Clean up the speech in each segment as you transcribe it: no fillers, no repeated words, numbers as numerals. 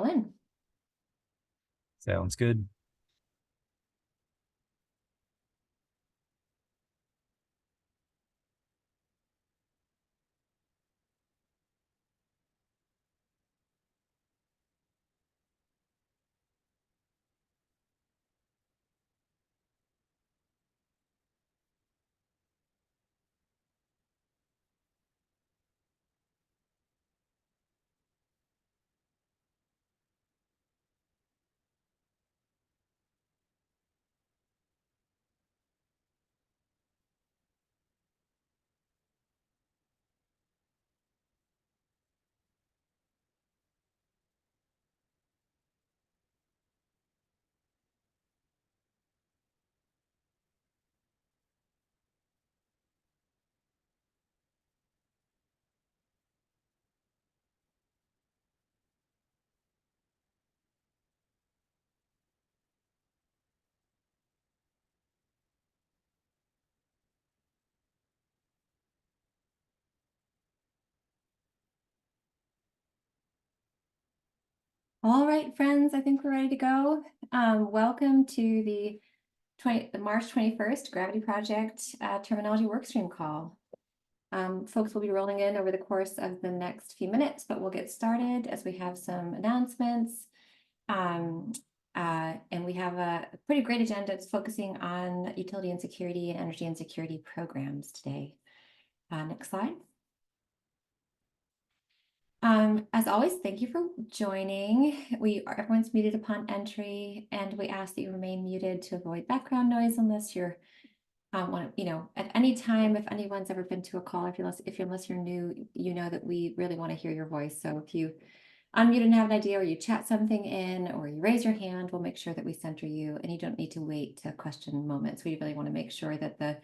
in. Sounds good. All right, friends, I think we're ready to go. Welcome to the March 21st Gravity Project Terminology Workstream call. Folks will be rolling in over the course of the next few minutes, but we'll get started as we have some announcements. And we have a pretty great agenda. It's focusing on utility insecurity and energy insecurity programs today. Next slide. As always, thank you for joining. Everyone's muted upon entry, and we ask that you remain muted to avoid background noise unless you're at any time. If anyone's ever been to a call, unless you're new, you know that we really want to hear your voice. So if you unmute and have an idea, or you chat something in, or you raise your hand, we'll make sure that we center you, and you don't need to wait to question moments. We really want to make sure that the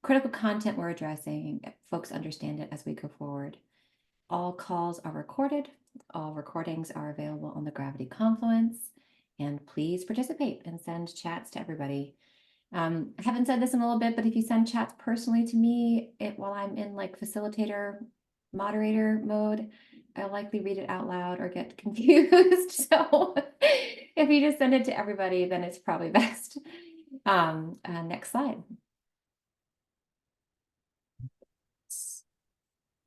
critical content we're addressing, folks understand it as we go forward. All calls are recorded. All recordings are available on the Gravity Confluence, and please participate and send chats to everybody. I haven't said this in a little bit, but if you send chats personally to me while I'm in like facilitator, moderator mode, I'll likely read it out loud or get confused. So if you just send it to everybody, then it's probably best. Next slide.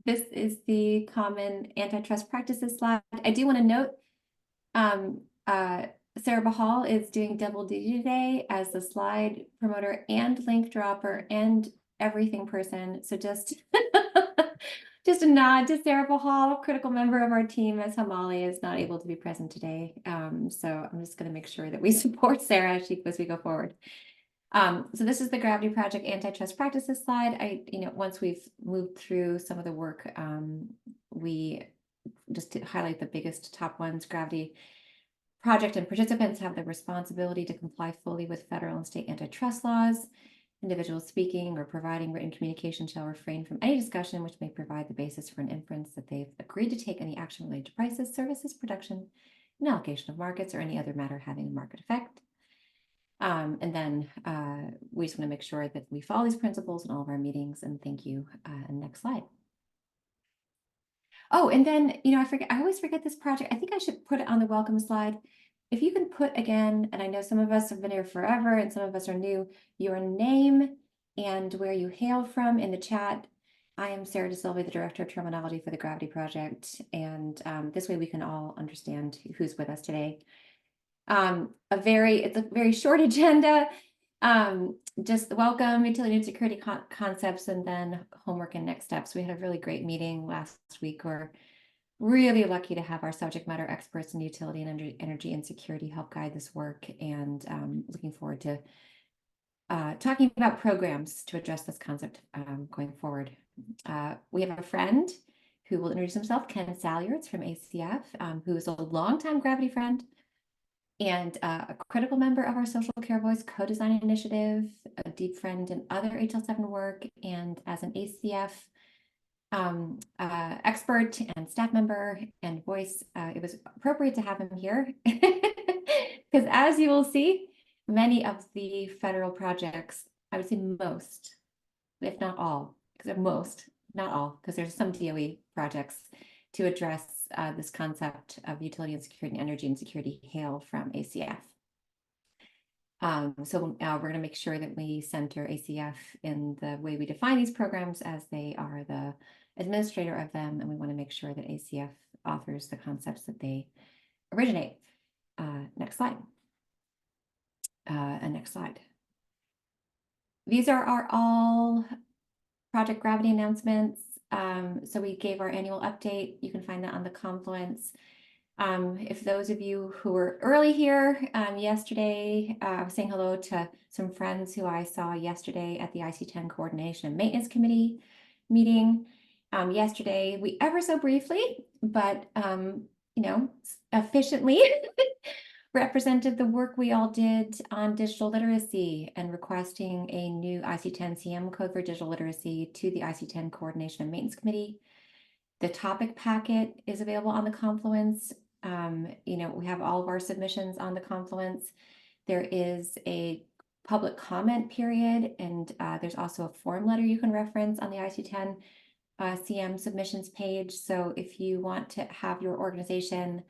This is the common antitrust practices slide. I do want to note, Sarah Bahal is doing double duty today as the slide promoter and link dropper and everything person. So just just a nod to Sarah Bahal, a critical member of our team, as Hamali is not able to be present today. So I'm just going to make sure that we support Sarah as we go forward. So this is the Gravity Project antitrust practices slide. Once we've moved through some of the work, we just to highlight the biggest top ones. Gravity Project and participants have the responsibility to comply fully with federal and state antitrust laws. Individuals speaking or providing written communication shall refrain from any discussion which may provide the basis for an inference that they've agreed to take any action related to prices, services, production, and allocation of markets, or any other matter having a market effect. And then we just want to make sure that we follow these principles in all of our meetings. And thank you. And next slide. Oh, and then, I always forget this project. I think I should put it on the welcome slide. If you can put again, and I know some of us have been here forever and some of us are new, your name and where you hail from in the chat. I am Sarah DeSilva, the Director of Terminology for the Gravity Project. And this way we can all understand who's with us today. It's a very short agenda. Just welcome, utility and security concepts, and then homework and next steps. We had a really great meeting last week. We're really lucky to have our subject matter experts in utility and energy and security help guide this work, and looking forward to talking about programs to address this concept going forward. We have a friend who will introduce himself, Ken Salyards from ACF, who is a longtime Gravity friend and a critical member of our Social Care Voice co-design initiative, a deep friend in other HL7 work, and as an ACF expert and staff member and voice, it was appropriate to have him here because, as you will see, many of the federal projects, I would say most, if not all, because most, not all, because there's some DOE projects to address this concept of utility insecurity and energy insecurity hail from ACF. So we're going to make sure that we center ACF in the way we define these programs, as they are the administrator of them, and we want to make sure that ACF authors the concepts that they originate. Next slide. And next slide. These are our all Project Gravity announcements. So we gave our annual update. You can find that on the Confluence. If those of you who were early here yesterday, I was saying hello to some friends who I saw yesterday at the IC10 Coordination and Maintenance Committee meeting. Yesterday, we ever so briefly, but efficiently represented the work we all did on digital literacy and requesting a new IC10 CM code for digital literacy to the IC10 Coordination and Maintenance Committee. The topic packet is available on the Confluence. We have all of our submissions on the Confluence. There is a public comment period, and there's also a form letter you can reference on the IC10 CM submissions page. So if you want to have your organization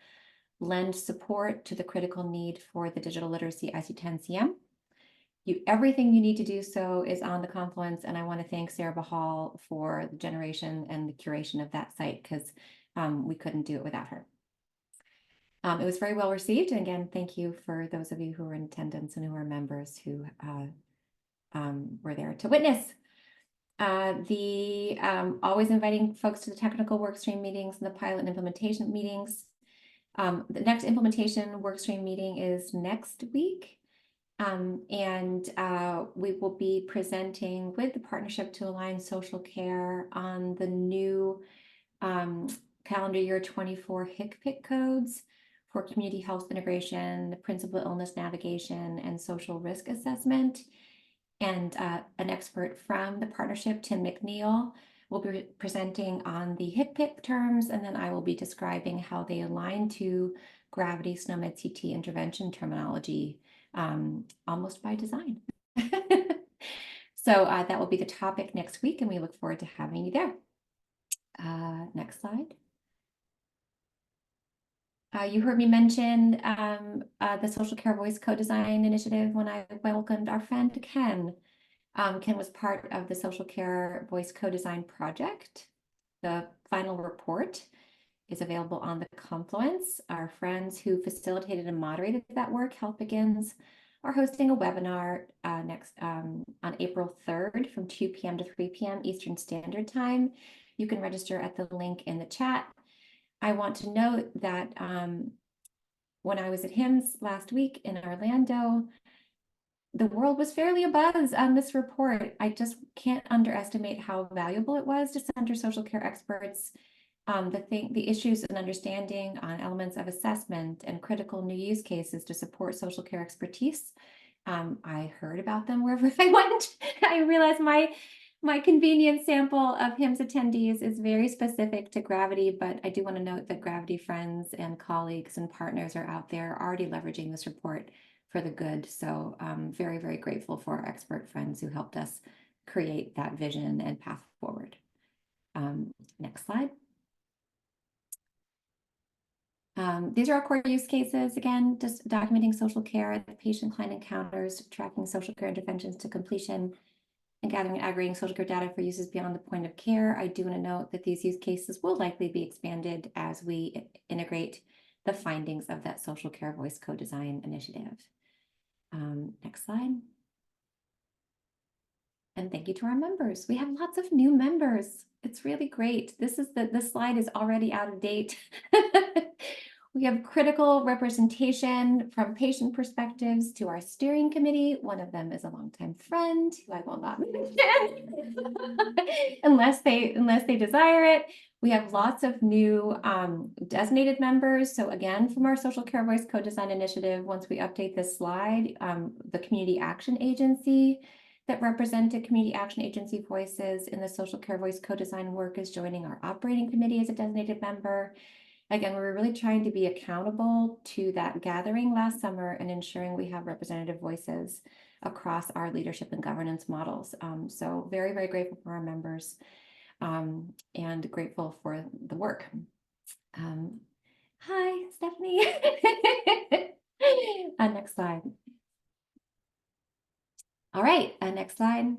lend support to the critical need for the digital literacy IC10 CM, everything you need to do so is on the Confluence, and I want to thank Sarah Bahal for the generation and the curation of that site, because we couldn't do it without her. It was very well received, and again, thank you for those of you who were in attendance and who are members who were there to witness. Always inviting folks to the technical workstream meetings and the pilot and implementation meetings. The next implementation workstream meeting is next week. We will be presenting with the Partnership to Align Social Care on the new calendar year 24 HCPC codes for community health integration, principal illness navigation, and social risk assessment. And an expert from the partnership, Tim McNeil, will be presenting on the HCPC terms, and then I will be describing how they align to gravity SNOMED CT intervention terminology, almost by design. So that will be the topic next week, and we look forward to having you there. Next slide. You heard me mention the Social Care Voice Co-Design Initiative when I welcomed our friend Ken. Ken was part of the Social Care Voice Co-Design project. The final report is available on the Confluence. Our friends who facilitated and moderated that work, Health Begins, are hosting a webinar on April 3rd from 2 p.m. to 3 p.m. Eastern Standard Time. You can register at the link in the chat. I want to note that when I was at HIMSS last week in Orlando, the world was fairly abuzz on this report. I just can't underestimate how valuable it was to center social care experts. The issues and understanding on elements of assessment and critical new use cases to support social care expertise. I heard about them wherever I went. I realized my convenient sample of HIMSS attendees is very specific to Gravity, but I do want to note that Gravity friends and colleagues and partners are out there already leveraging this report for the good. So I'm very, very grateful for our expert friends who helped us create that vision and path forward. Next slide. These are our core use cases. Again, just documenting social care, patient-client encounters, tracking social care interventions to completion, and gathering and aggregating social care data for uses beyond the point of care. I do want to note that these use cases will likely be expanded as we integrate the findings of that Social Care Voice Co-Design Initiative. Next slide. And thank you to our members. We have lots of new members. It's really great. This slide is already out of date. We have critical representation from patient perspectives to our steering committee. One of them is a longtime friend who I will not mention unless they desire it. We have lots of new designated members. So again, from our Social Care Voice Co-Design Initiative, once we update this slide, the Community Action Agency that represented community action agency voices in the Social Care Voice Co-Design work is joining our operating committee as a designated member. Again, we were really trying to be accountable to that gathering last summer and ensuring we have representative voices across our leadership and governance models. So very, very grateful for our members and grateful for the work. Hi, Stephanie. Next slide. All right, next slide.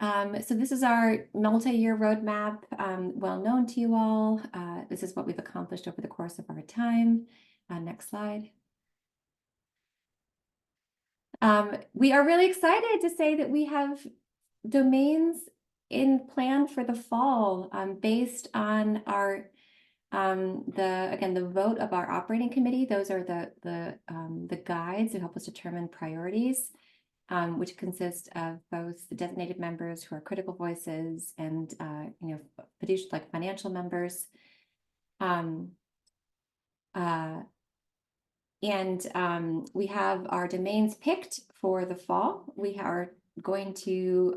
So this is our multi-year roadmap, well known to you all. This is what we've accomplished over the course of our time. Next slide. We are really excited to say that we have domains in plan for the fall, based on our the vote of our operating committee. Those are the guides that help us determine priorities, which consist of both the designated members who are critical voices and like financial members. We have our domains picked for the fall. We are going to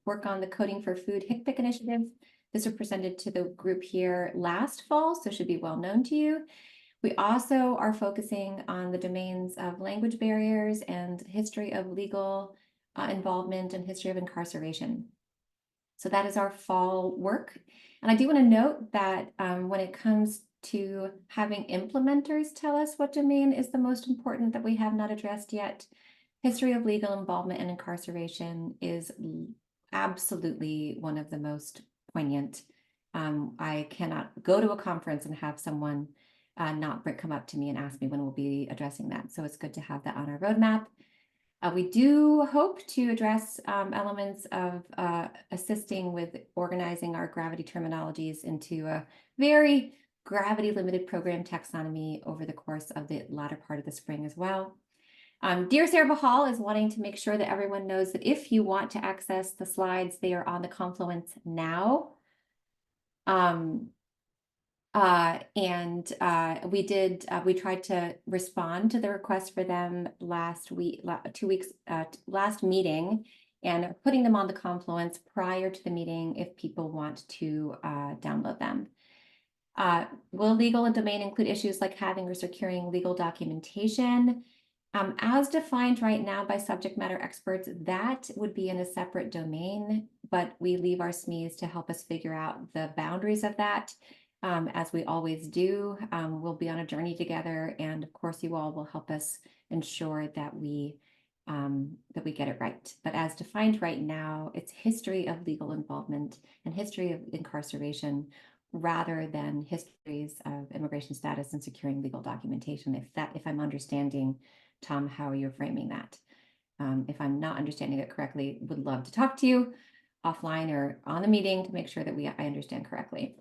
work on the Coding for Food HICPIC initiative. This was presented to the group here last fall, so should be well known to you. We also are focusing on the domains of language barriers and history of legal involvement and history of incarceration. So that is our fall work. And I do want to note that when it comes to having implementers tell us what domain is the most important that we have not addressed yet, history of legal involvement and incarceration is absolutely one of the most poignant. I cannot go to a conference and have someone not come up to me and ask me when we'll be addressing that. So it's good to have that on our roadmap. We do hope to address elements of assisting with organizing our gravity terminologies into a very gravity limited program taxonomy over the course of the latter part of the spring as well. Dear Sarah Bahal is wanting to make sure that everyone knows that if you want to access the slides, they are on the Confluence now. We tried to respond to the request for them last meeting, and putting them on the Confluence prior to the meeting if people want to download them. Will legal and domain include issues like having or securing legal documentation? As defined right now by subject matter experts, that would be in a separate domain, but we leave our SMEs to help us figure out the boundaries of that. As we always do, we'll be on a journey together, and of course you all will help us ensure that we get it right. But as defined right now, it's history of legal involvement and history of incarceration rather than histories of immigration status and securing legal documentation. If I'm understanding, Tom, how you're framing that. If I'm not understanding it correctly, would love to talk to you offline or on the meeting to make sure that I understand correctly.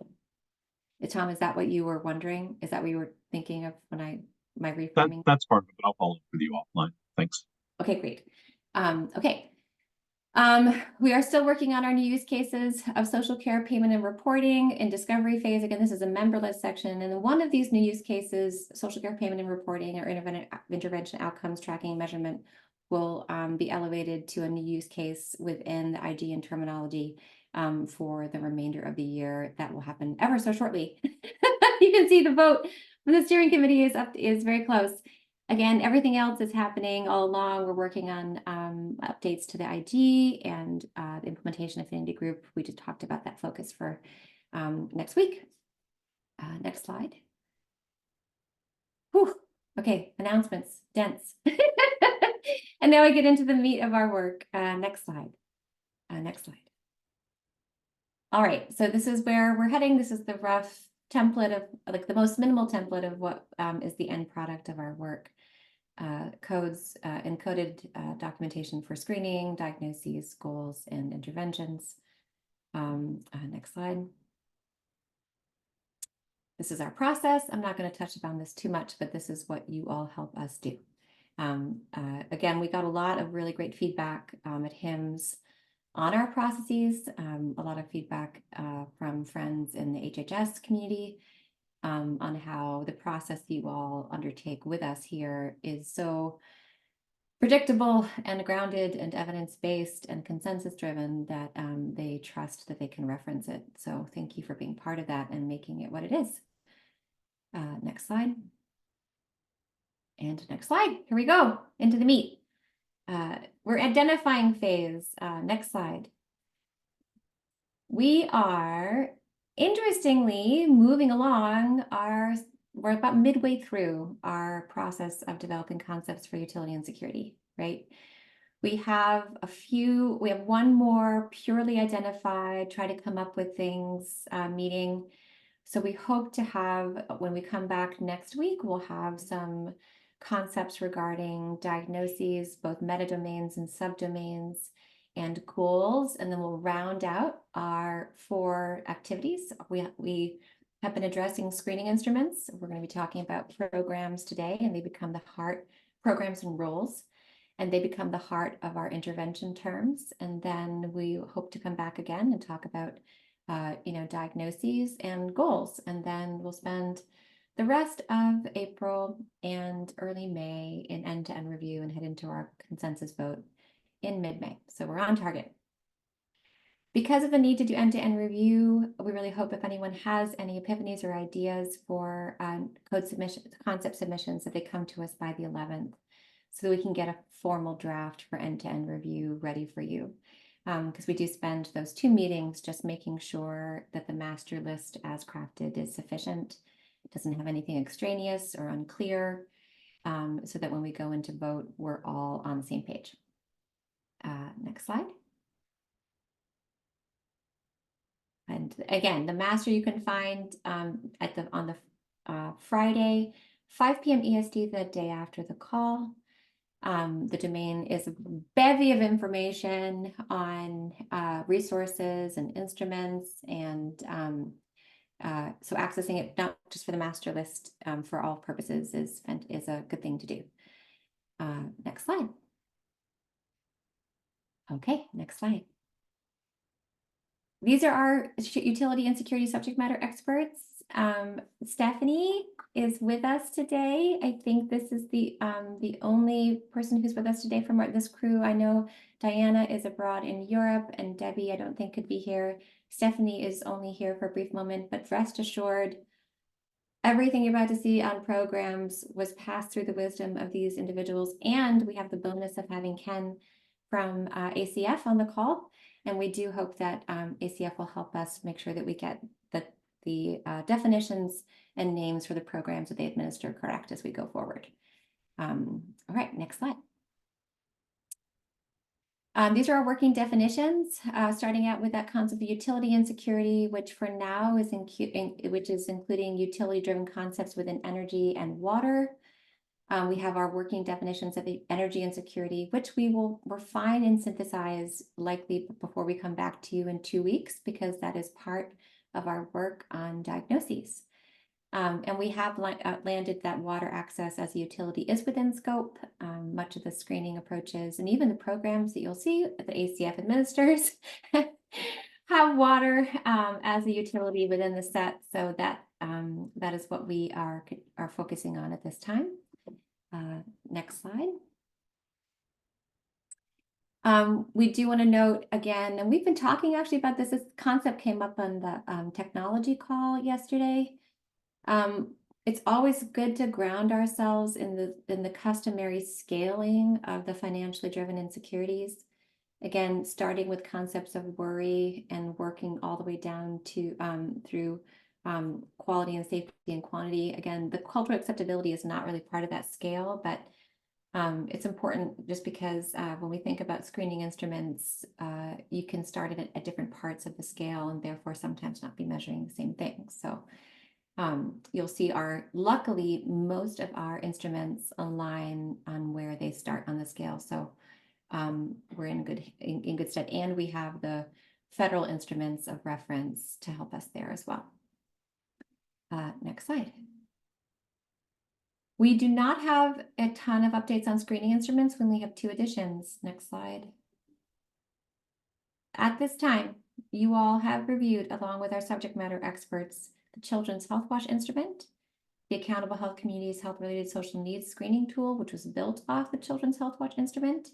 Tom, is that what you were wondering? Is that what you were thinking of when my reframing? That's part of it, but I'll follow up with you offline. Thanks. Okay, great. Okay. We are still working on our new use cases of social care payment and reporting in discovery phase. Again, this is a memberless section. And one of these new use cases, social care payment and reporting or intervention outcomes tracking and measurement, will be elevated to a new use case within the IG and terminology for the remainder of the year. That will happen ever so shortly. You can see the vote from the steering committee is very close. Again, everything else is happening all along. We're working on updates to the IG and the implementation affinity group. We just talked about that focus for next week. Next slide. Whew. Okay, announcements, dense. And now I get into the meat of our work. Next slide. Next slide. All right, so this is where we're heading. This is the rough template of like the most minimal template of what is the end product of our work. Codes, encoded documentation for screening, diagnoses, goals, and interventions. Next slide. This is our process. I'm not going to touch upon this too much, but this is what you all help us do. Again, we got a lot of really great feedback at HIMSS on our processes, a lot of feedback from friends in the HHS community on how the process you all undertake with us here is so predictable and grounded and evidence-based and consensus-driven that they trust that they can reference it. So thank you for being part of that and making it what it is. Next slide. And next slide. Here we go, into the meat. We're identifying phase. Next slide. We are Interestingly, moving along, we're about midway through our process of developing concepts for utility and security, right? We have one more purely identified, try to come up with things meeting. So we hope to have, when we come back next week, we'll have some concepts regarding diagnoses, both metadomains and subdomains, and goals, and then we'll round out our 4 activities. We have been addressing screening instruments. We're going to be talking about programs today, and they become the heart, programs and roles, and they become the heart of our intervention terms. And then we hope to come back again and talk about diagnoses and goals. And then we'll spend the rest of April and early May in end-to-end review and head into our consensus vote in mid-May. So we're on target. Because of the need to do end-to-end review, we really hope if anyone has any epiphanies or ideas for concept submissions, that they come to us by the 11th so that we can get a formal draft for end-to-end review ready for you. Because we do spend those 2 meetings just making sure that the master list as crafted is sufficient. It doesn't have anything extraneous or unclear, so that when we go into vote, we're all on the same page. Next slide. And again, the master you can find on the Friday, 5 p.m. EST, the day after the call. The domain is a bevy of information on resources and instruments, and so accessing it not just for the master list, for all purposes is a good thing to do. Next slide. Okay, next slide. These are our utility and security subject matter experts. Stephanie is with us today. I think this is the only person who's with us today from this crew. I know Diana is abroad in Europe, and Debbie, I don't think, could be here. Stephanie is only here for a brief moment, but rest assured, everything you're about to see on programs was passed through the wisdom of these individuals, and we have the bonus of having Ken from ACF on the call. And we do hope that ACF will help us make sure that we get the definitions and names for the programs that they administer correct as we go forward. All right, next slide. These are our working definitions, starting out with that concept of utility and security, which for now is including utility-driven concepts within energy and water. We have our working definitions of the energy and security, which we will refine and synthesize likely before we come back to you in 2 weeks, because that is part of our work on diagnoses. And we have landed that water access as a utility is within scope. Much of the screening approaches and even the programs that you'll see that the ACF administers have water as a utility within the set. So that that is what we are focusing on at this time. Next slide. We do want to note again, and we've been talking actually about this concept came up on the technology call yesterday. It's always good to ground ourselves in the customary scaling of the financially driven insecurities. Again, starting with concepts of worry and working all the way down to through quality and safety and quantity. Again, the cultural acceptability is not really part of that scale, but it's important just because when we think about screening instruments, you can start at different parts of the scale and therefore sometimes not be measuring the same thing. So you'll see luckily, most of our instruments align on where they start on the scale. So we're in good stead, and we have the federal instruments of reference to help us there as well. Next slide. We do not have a ton of updates on screening instruments. We only have 2 additions. Next slide. At this time, you all have reviewed, along with our subject matter experts, the Children's Health Watch instrument, the Accountable Health Community's Health-Related Social Needs Screening Tool, which was built off the Children's Health Watch instrument.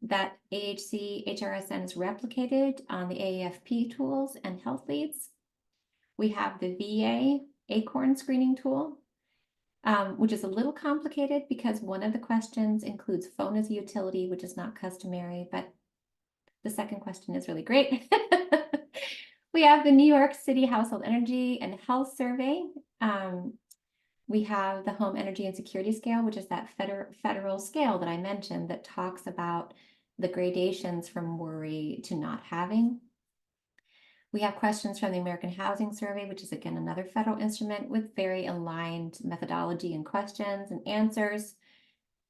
That AHC HRSN is replicated on the AAFP tools and health leads. We have the VA ACORN screening tool, which is a little complicated because one of the questions includes phone as a utility, which is not customary, but the second question is really great. We have the New York City Household Energy and Health Survey. We have the Home Energy and Security Scale, which is that federal scale that I mentioned that talks about the gradations from worry to not having. We have questions from the American Housing Survey, which is again another federal instrument with very aligned methodology and questions and answers.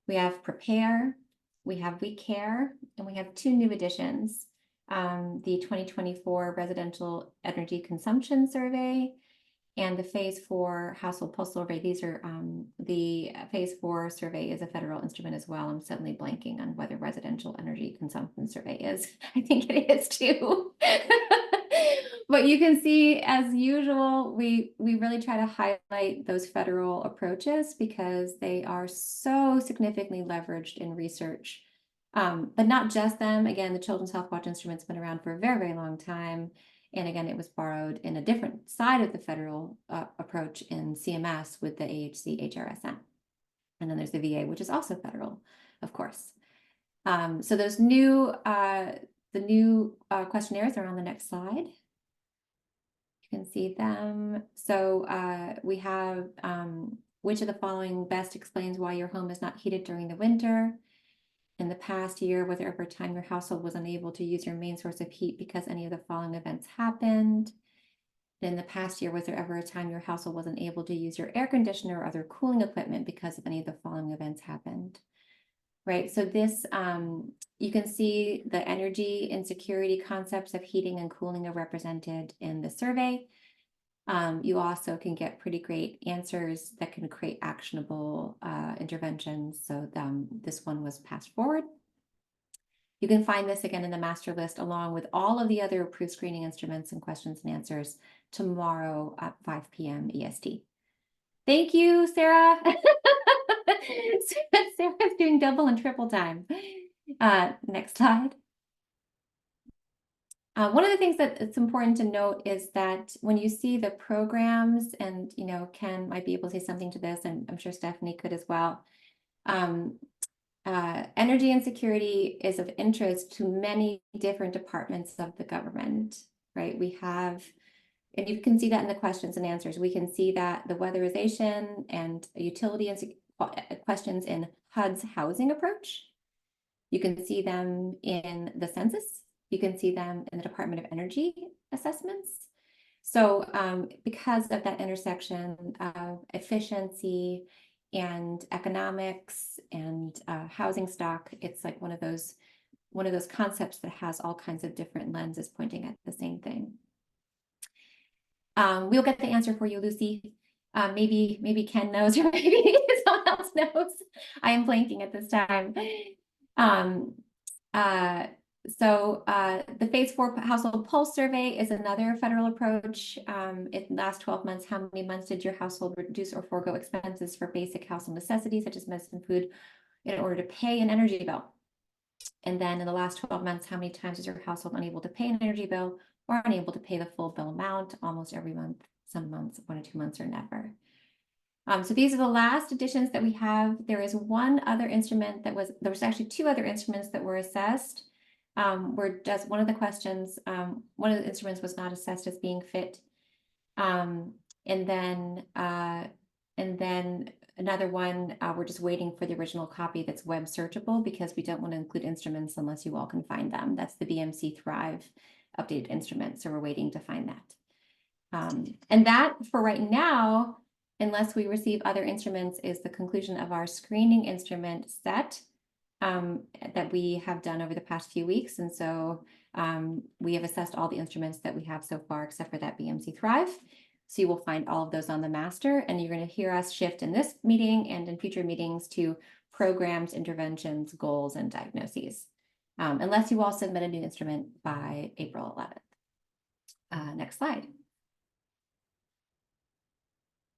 We have Prepare, we have We Care, and we have two new additions. The 2024 Residential Energy Consumption Survey and the Phase 4 Household Pulse Survey. These are the Phase 4 survey is a federal instrument as well. I'm suddenly blanking on whether Residential Energy Consumption Survey is. I think it is too. But you can see, as usual, we really try to highlight those federal approaches because they are so significantly leveraged in research. But not just them. Again, the Children's Health Watch instrument's been around for a very, very long time. And again, it was borrowed in a different side of the federal approach in CMS with the AHC HRSN. And then there's the VA, which is also federal, of course. So those new, questionnaires are on the next slide. You can see them. So we have which of the following best explains why your home is not heated during the winter? In the past year, was there ever a time your household was unable to use your main source of heat because any of the following events happened? In the past year, was there ever a time your household wasn't able to use your air conditioner or other cooling equipment because of any of the following events happened? Right, so this, you can see the energy insecurity concepts of heating and cooling are represented in the survey. You also can get pretty great answers that can create actionable interventions. So this one was passed forward. You can find this again in the master list along with all of the other approved screening instruments and questions and answers tomorrow at 5 p.m. EST. Thank you, Sarah. Sarah's doing double and triple time. Next slide. One of the things that it's important to note is that when you see the programs, and Ken might be able to say something to this, and I'm sure Stephanie could as well. Energy and security is of interest to many different departments of the government, right? We have, and you can see that in the questions and answers. We can see that the weatherization and utility and questions in HUD's housing approach. You can see them in the census. You can see them in the Department of Energy assessments. So because of that intersection of efficiency and economics and housing stock, it's like one of those concepts that has all kinds of different lenses pointing at the same thing. We'll get the answer for you, Lucy. Maybe Ken knows, or maybe someone else knows. I am blanking at this time. The Phase 4 Household Pulse Survey is another federal approach. In the last 12 months, how many months did your household reduce or forego expenses for basic household necessities, such as medicine, food, in order to pay an energy bill? And then in the last 12 months, how many times is your household unable to pay an energy bill or unable to pay the full bill amount? Almost every month, some months, 1 or 2 months, or never. So these are the last additions that we have. There is one other instrument there was actually 2 other instruments that were assessed. Where just one of the questions, one of the instruments was not assessed as being fit. And then another one, we're just waiting for the original copy that's web searchable because we don't want to include instruments unless you all can find them. That's the BMC Thrive updated instrument. So we're waiting to find that. And that for right now, unless we receive other instruments, is the conclusion of our screening instrument set that we have done over the past few weeks. And so we have assessed all the instruments that we have so far, except for that BMC Thrive. So you will find all of those on the master, and you're going to hear us shift in this meeting and in future meetings to programs, interventions, goals, and diagnoses, unless you all submit a new instrument by April 11th. Next slide.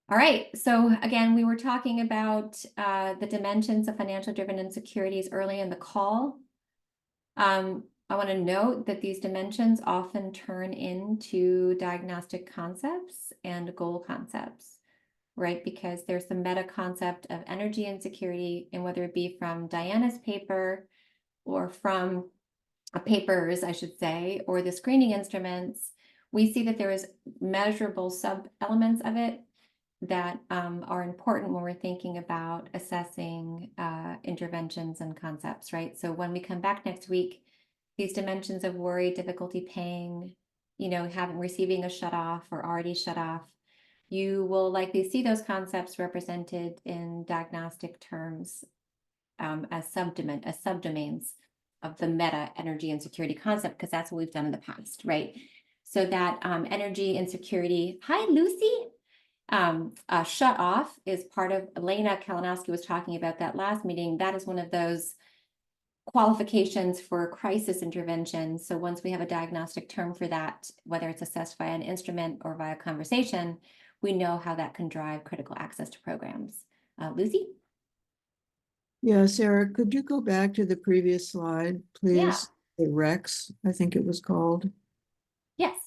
All right, so again, we were talking about the dimensions of financial driven insecurities early in the call. I want to note that these dimensions often turn into diagnostic concepts and goal concepts, right? Because there's the meta concept of energy insecurity, and whether it be from Diana's paper or from papers, I should say, or the screening instruments, we see that there is measurable sub elements of it that are important when we're thinking about assessing interventions and concepts, right? So when we come back next week, these dimensions of worry, difficulty paying, having receiving a shut off or already shut off, you will likely see those concepts represented in diagnostic terms as subdomains of the meta energy insecurity concept, because that's what we've done in the past, right? So that energy insecurity, hi Lucy, shut off is part of, Elena Kalinowski was talking about that last meeting. That is one of those qualifications for crisis intervention. So once we have a diagnostic term for that, whether it's assessed via an instrument or via conversation, we know how that can drive critical access to programs. Lucy? Yeah, Sarah, could you go back to the previous slide, Yeah. please? The Rex, I think it was called. Yes.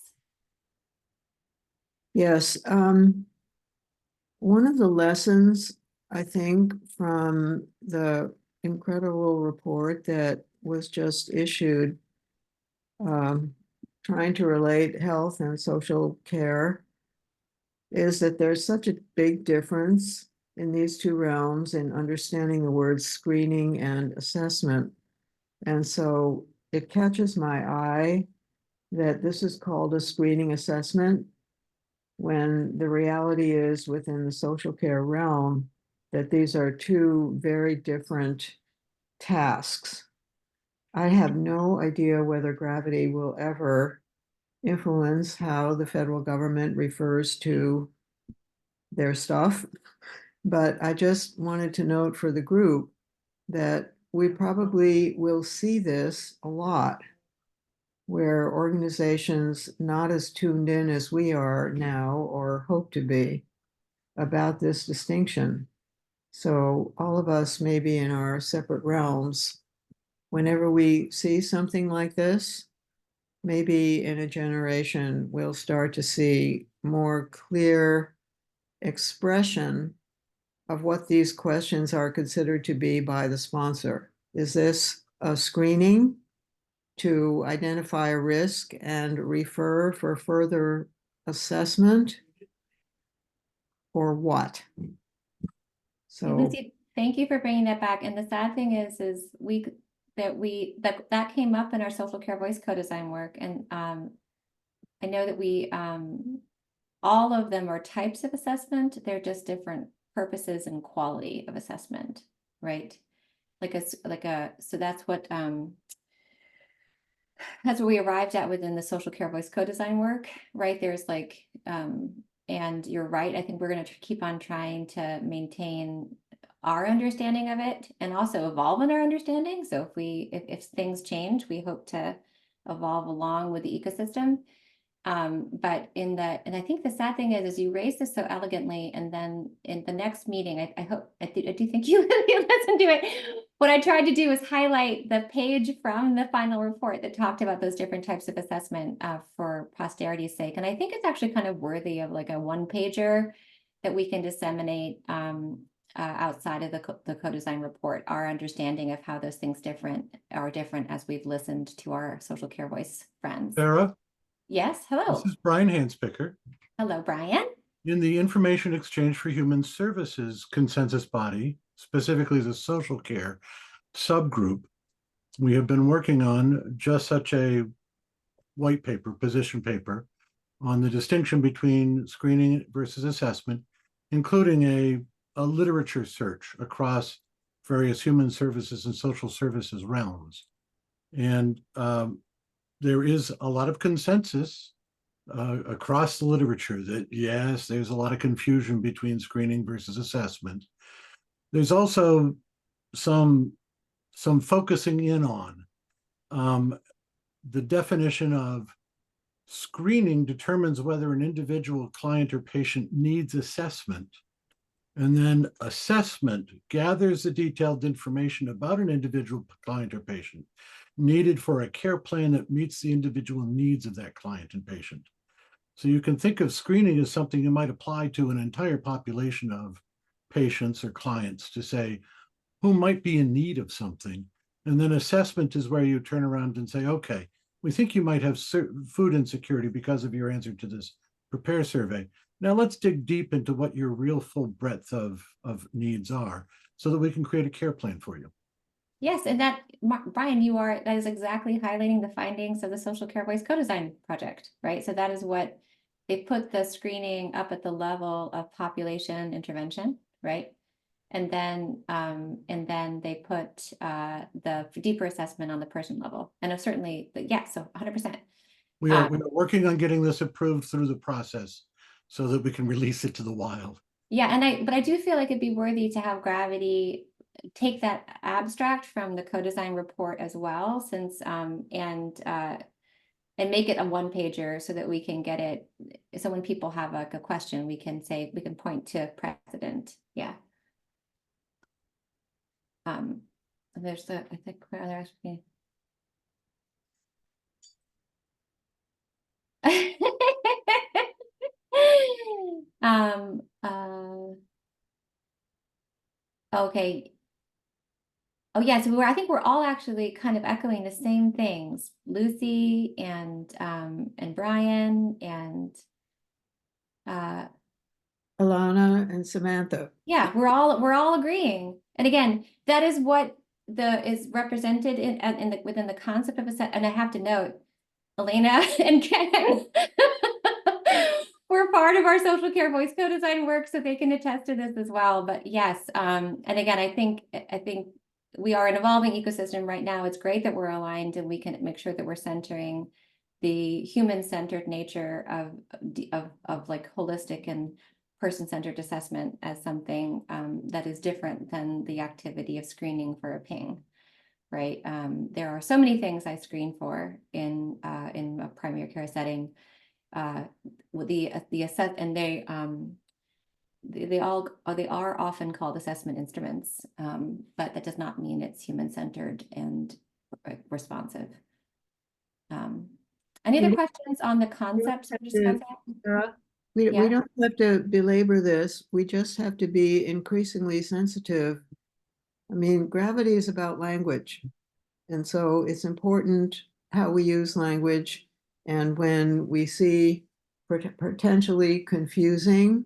Yes. One of the lessons, I think, from the incredible report that was just issued, trying to relate health and social care, is that there's such a big difference in these two realms in understanding the words screening and assessment. And so it catches my eye that this is called a screening assessment, when the reality is within the social care realm that these are two very different tasks. I have no idea whether gravity will ever influence how the federal government refers to their stuff, but I just wanted to note for the group that we probably will see this a lot, where organizations not as tuned in as we are now or hope to be about this distinction. So all of us, maybe in our separate realms, whenever we see something like this, maybe in a generation, we'll start to see more clear expression of what these questions are considered to be by the sponsor. Is this a screening to identify a risk and refer for further assessment, or what? So Lucy, thank you for bringing that back. And the sad thing is that came up in our social care voice co-design work. And I know that we all of them are types of assessment. They're just different purposes and quality of assessment, right? So that's what we arrived at within the social care voice co-design work, right? There's and you're right. I think we're going to keep on trying to maintain our understanding of it and also evolve in our understanding. So if things change, we hope to evolve along with the ecosystem. And I think the sad thing is you raised this so elegantly, and then in the next meeting, I do think you listened to it. What I tried to do was highlight the page from the final report that talked about those different types of assessment for posterity's sake. And I think it's actually kind of worthy of like a one-pager that we can disseminate outside of the co-design report, our understanding of how those things are different as we've listened to our social care voice friends. Sarah, Yes, hello. this is Brian Hanspicker. Hello, Brian. In the Information Exchange for Human Services consensus body, specifically the social care subgroup, we have been working on just such a white paper, position paper, on the distinction between screening versus assessment, including a literature search across various human services and social services realms. And there is a lot of consensus across the literature that yes, there's a lot of confusion between screening versus assessment. There's also some focusing in on the definition of screening determines whether an individual client or patient needs assessment. And then assessment gathers the detailed information about an individual client or patient needed for a care plan that meets the individual needs of that client and patient. So you can think of screening as something you might apply to an entire population of patients or clients to say who might be in need of something. And then assessment is where you turn around and say, okay, we think you might have food insecurity because of your answer to this prepare survey. Now let's dig deep into what your real full breadth of needs are so that we can create a care plan for you. Yes, and Brian, that is exactly highlighting the findings of the Social Care Voice Co-Design Project, right? So that is what they put the screening up at the level of population intervention, right? And then they put the deeper assessment on the person level. And certainly, yeah, so 100%. We are working on getting this approved through the process so that we can release it to the wild. Yeah, but I do feel like it'd be worthy to have Gravity take that abstract from the co-design report as well, since and make it a one-pager so that we can get it. So when people have like a question, we can point to precedent. Yeah. There's I think where other actually. Okay. Oh yeah, so I think we're all actually kind of echoing the same things. Lucy and Brian and Alana and Samantha. yeah, we're all agreeing. And again, that is what is represented within the concept of a set. And I have to note, Elena and Ken were part of our social care voice co-design work, so they can attest to this as well. But yes, and again, I think we are an evolving ecosystem right now. It's great that we're aligned and we can make sure that we're centering the human-centered nature of like holistic and person-centered assessment as something that is different than the activity of screening for a ping. Right. There are so many things I screen for in a primary care setting. With the assess and they are often called assessment instruments, but that does not mean it's human-centered and responsive. Any other questions on the concepts? Sarah, we don't have to belabor this. We just have to be increasingly sensitive. I mean, Gravity is about language. And so it's important how we use language. And when we see potentially confusing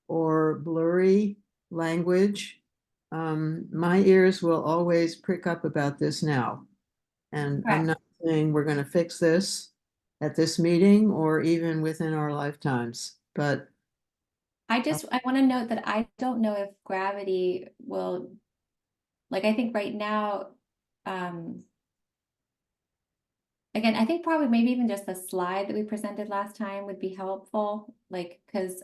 or blurry language, my ears will always prick up about this now. And I'm not saying we're going to fix this at this meeting or even within our lifetimes, but I want to note that I don't know if Gravity will, like, I think right now, again, I think probably maybe even just the slide that we presented last time would be helpful, like, because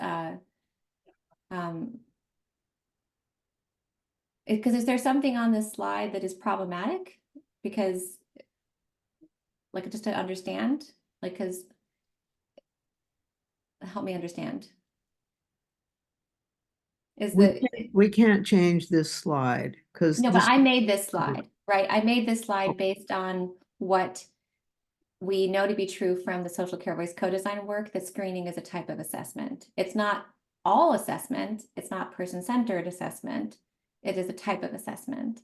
is there something on this slide that is problematic? Because, like, just to understand, like, because help me understand. we can't change this slide because no, but I made this slide, right? I made this slide based on what we know to be true from the social care voice co-design work, that screening is a type of assessment. It's not all assessment. It's not person-centered assessment. It is a type of assessment.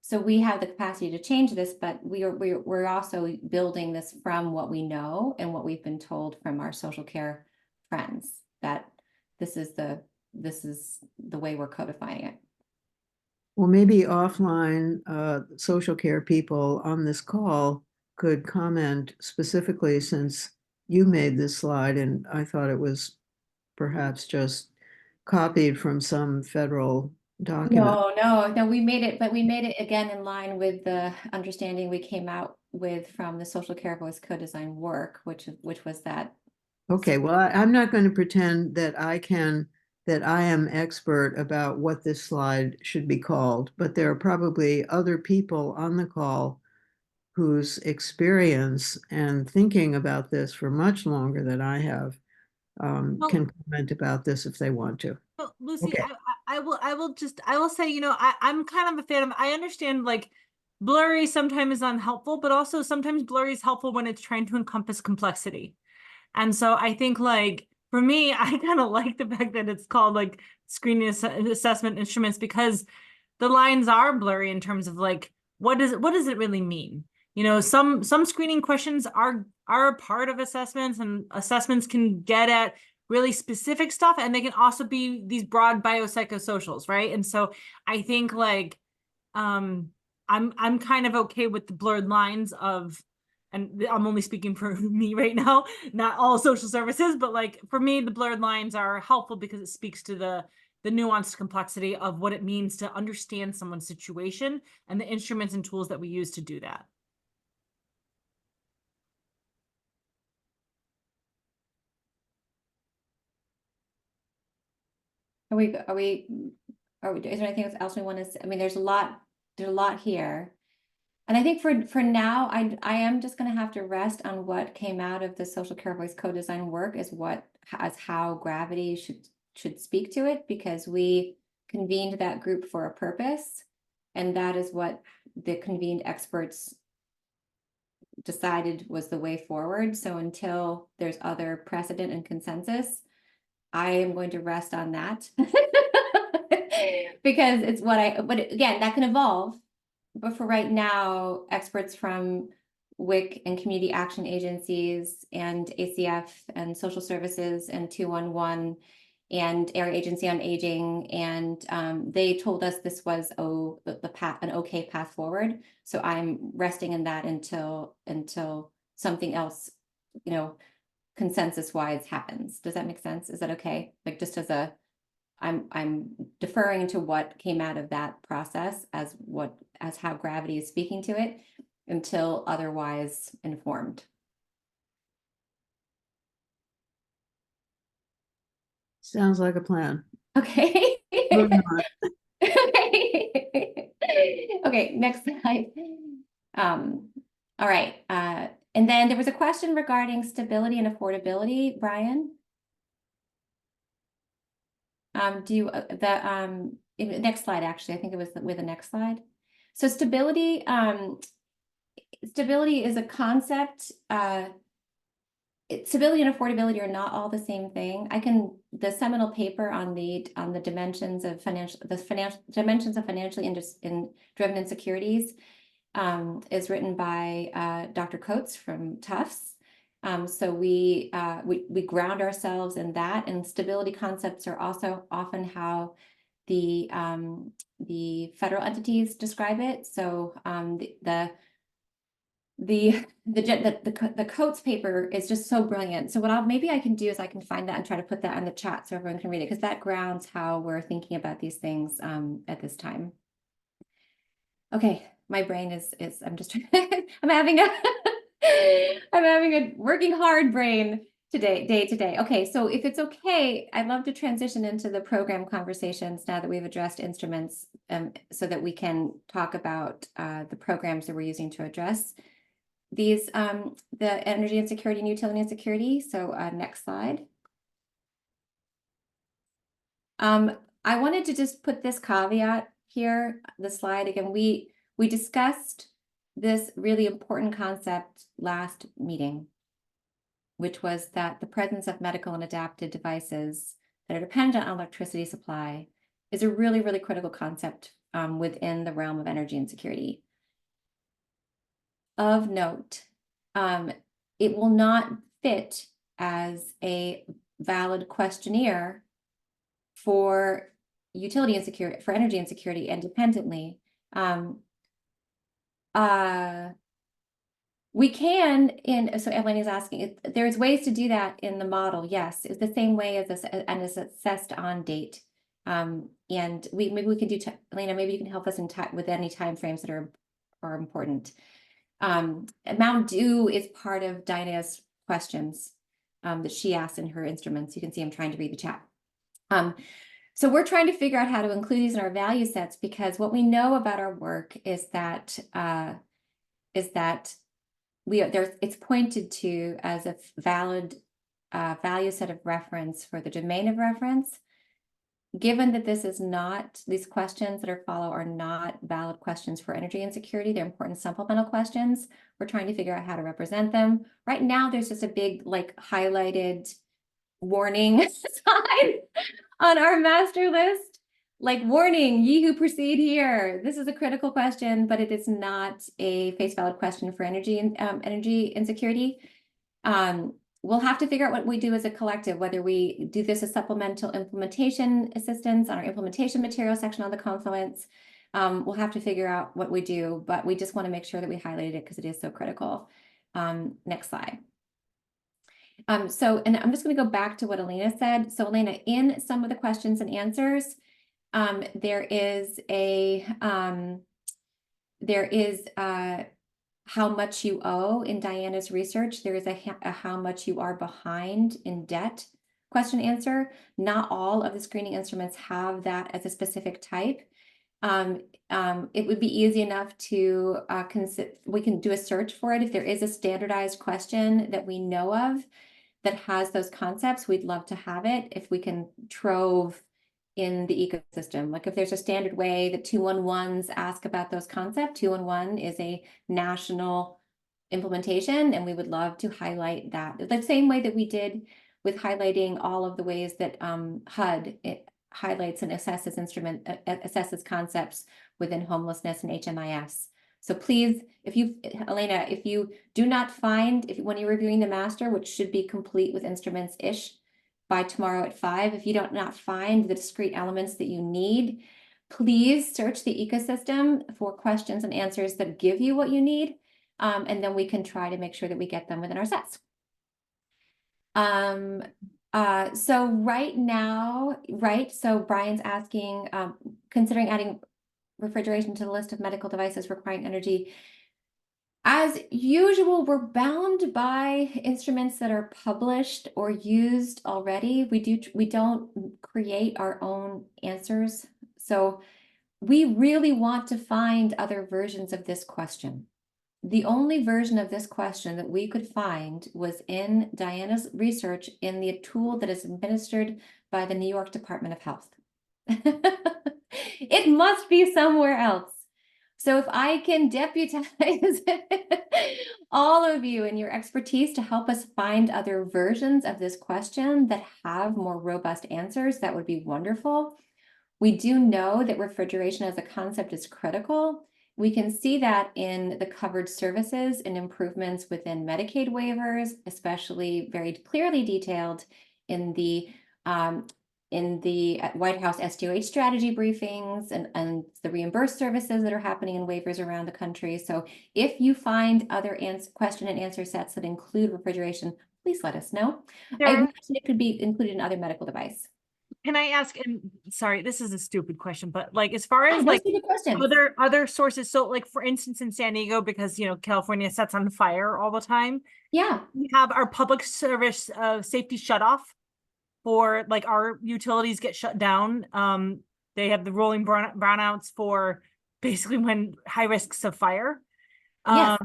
So we have the capacity to change this, but we're also building this from what we know and what we've been told from our social care friends, that this is the way we're codifying it. Well, maybe offline, social care people on this call could comment specifically, since you made this slide and I thought it was perhaps just copied from some federal document. No, we made it, but we made it again in line with the understanding we came out with from the social care voice co-design work, which was that. Okay, well, I'm not going to pretend that I am expert about what this slide should be called, but there are probably other people on the call whose experience and thinking about this for much longer than I have can comment about this if they want to. Well, Lucy, Okay. I will say, I'm kind of a fan of, I understand like blurry sometimes is unhelpful, but also sometimes blurry is helpful when it's trying to encompass complexity. And so I think like, for me, I kind of like the fact that it's called like screening assessment instruments, because the lines are blurry in terms of like, what does it really mean? You know, some screening questions are a part of assessments, and assessments can get at really specific stuff, and they can also be these broad biopsychosocials, right? And so I think like I'm kind of okay with the blurred lines of, and I'm only speaking for me right now, not all social services, but like for me, the blurred lines are helpful because it speaks to the nuanced complexity of what it means to understand someone's situation and the instruments and tools that we use to do that. Is there anything else we want to say? I mean, there's a lot here. And I think for now, I am just going to have to rest on what came out of the social care voice co-design work as how gravity should speak to it, because we convened that group for a purpose, and that is what the convened experts decided was the way forward. So until there's other precedent and consensus, I am going to rest on that because it's but again, that can evolve. But for right now, experts from WIC and community action agencies and ACF and social services and 211 and Area Agency on Aging, and they told us this was an okay path forward. So I'm resting in that until something else, consensus wise happens. Does that make sense? Is that okay? Like just as I'm deferring to what came out of that process as how gravity is speaking to it until otherwise informed. Sounds like a plan. Okay. Moving on. Okay, next slide. All right. And then there was a question regarding stability and affordability, Brian. Next slide, actually, I think it was with the next slide. So stability is a concept. Stability and affordability are not all the same thing. The seminal paper on the dimensions of financially driven insecurities is written by Dr. Coates from Tufts. So we ground ourselves in that, and stability concepts are also often how the federal entities describe it. So the Coates paper is just so brilliant. So maybe I can do is I can find that and try to put that in the chat so everyone can read it, because that grounds how we're thinking about these things at this time. Okay, my brain is I'm just I'm having a working hard brain today. Okay, so if it's okay, I'd love to transition into the program conversations now that we've addressed instruments, so that we can talk about the programs that we're using to address these, the energy insecurity and utility insecurity. So next slide. I wanted to just put this caveat here, the slide again. We discussed this really important concept last meeting, which was that the presence of medical and adapted devices that are dependent on electricity supply is a really, really critical concept within the realm of energy insecurity. Of note, it will not fit as a valid questionnaire for utility insecurity, for energy insecurity independently. We can, so Evelyn is asking, there's ways to do that in the model. Yes, it's the same way as and is assessed on date. And maybe we can do, Elena, maybe you can help us with any timeframes that are important. Mount Dew is part of Diana's questions that she asked in her instruments. You can see I'm trying to read the chat. So we're trying to figure out how to include these in our value sets, because what we know about our work is that it's pointed to as a valid value set of reference for the domain of reference. Given that these questions that follow are not valid questions for energy insecurity, they're important supplemental questions. We're trying to figure out how to represent them. Right now, there's just a big highlighted warning sign on our master list. like warning, ye who proceed here. This is a critical question, but it is not a face valid question for energy and energy insecurity. We'll have to figure out what we do as a collective, whether we do this as supplemental implementation assistance on our implementation material section on the Confluence. We'll have to figure out what we do, but we just want to make sure that we highlighted it because it is so critical. Next slide. And I'm just going to go back to what Elena said. So Elena, in some of the questions and answers, there is how much you owe in Diana's research. There is a how much you are behind in debt question answer. Not all of the screening instruments have that as a specific type. It would be easy enough to we can do a search for it. If there is a standardized question that we know of that has those concepts, we'd love to have it. If we can trove in the ecosystem, like if there's a standard way that 211s ask about those concepts, 211 is a national implementation, and we would love to highlight that the same way that we did with highlighting all of the ways that HUD it highlights and assesses concepts within homelessness and HMIS. So please, Elena, if you do not find, when you're reviewing the master, which should be complete with instruments-ish by tomorrow at 5, if you don't not find the discrete elements that you need, please search the ecosystem for questions and answers that give you what you need. And then we can try to make sure that we get them within our sets. So right now, so Brian's asking, considering adding refrigeration to the list of medical devices requiring energy. As usual, we're bound by instruments that are published or used already. We don't create our own answers. So we really want to find other versions of this question. The only version of this question that we could find was in Diana's research in the tool that is administered by the New York Department of Health. It must be somewhere else. So if I can deputize all of you and your expertise to help us find other versions of this question that have more robust answers, that would be wonderful. We do know that refrigeration as a concept is critical. We can see that in the covered services and improvements within Medicaid waivers, especially very clearly detailed in the White House SDOH strategy briefings and the reimbursed services that are happening in waivers around the country. So if you find other question and answer sets that include refrigeration, please let us know. I imagine it could be included in other medical device. Can I ask, and sorry, this is a stupid question, but like, as far as No like stupid questions. other sources, so like, for instance, in San Diego, because, you know, California sets on fire all the time. Yeah. We have our public service safety shutoff for like our utilities get shut down. They have the rolling brownouts for basically when high risks of fire. Yes.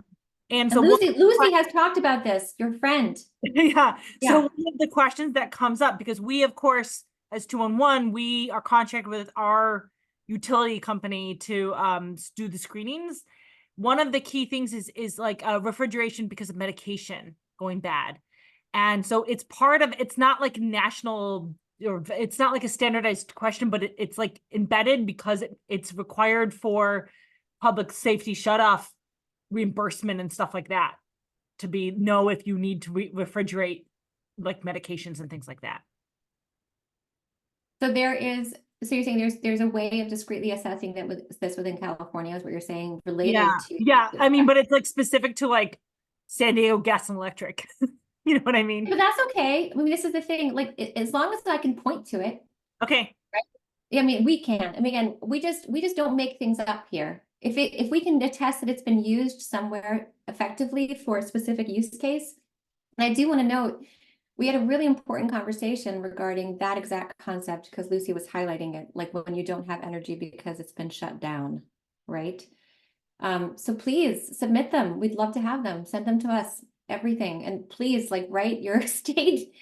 And so Lucy has talked about this, your friend. yeah. Yeah. So one of the questions that comes up, because we, of course, as 211, we are contracted with our utility company to do the screenings. One of the key things is like refrigeration because of medication going bad. And so it's part of, it's not like national, or it's not like a standardized question, but it's like embedded because it's required for public safety shutoff reimbursement and stuff like that, to know if you need to refrigerate like medications and things like that. So so you're saying there's a way of discreetly assessing that with this within California is what you're saying, related to. Yeah, I mean, but it's like specific to like San Diego Gas and Electric. You know what I mean? But that's okay. I mean, this is the thing, like, as long as I can point to it. Okay. Right? I mean, we can. I mean, again, we just don't make things up here. If we can attest that it's been used somewhere effectively for a specific use case. And I do want to note, we had a really important conversation regarding that exact concept because Lucy was highlighting it, like when you don't have energy because it's been shut down, right? So please submit them. We'd love to have them. Send them to us, everything. And please, like, write your state.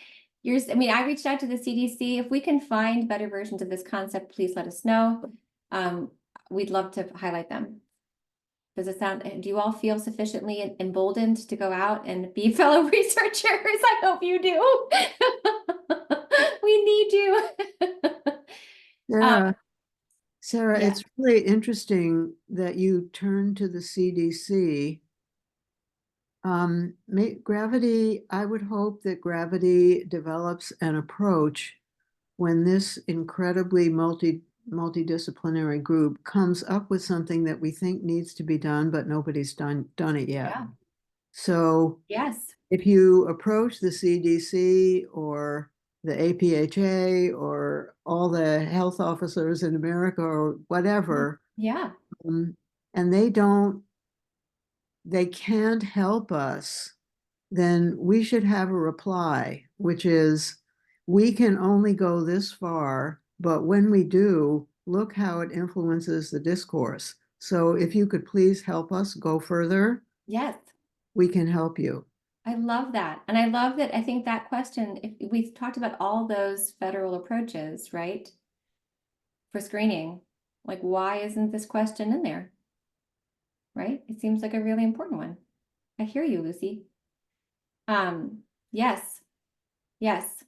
I mean, I reached out to the CDC. If we can find better versions of this concept, please let us know. We'd love to highlight them. Does it sound, do you all feel sufficiently emboldened to go out and be fellow researchers? I hope you do. We need you. Yeah. Sarah, Yeah. it's really interesting that you turn to the CDC. Gravity, I would hope that Gravity develops an approach when this incredibly multidisciplinary group comes up with something that we think needs to be done, but nobody's done it yet. Yeah. So Yes. if you approach the CDC or the APHA or all the health officers in America or whatever, Yeah. and they can't help us, then we should have a reply, which is, we can only go this far, but when we do, look how it influences the discourse. So if you could please help us go further, Yes. we can help you. I love that. And I love that. I think that question, if we've talked about all those federal approaches, right? For screening, like, why isn't this question in there? Right? It seems like a really important one. I hear you, Lucy. Yes. Yes.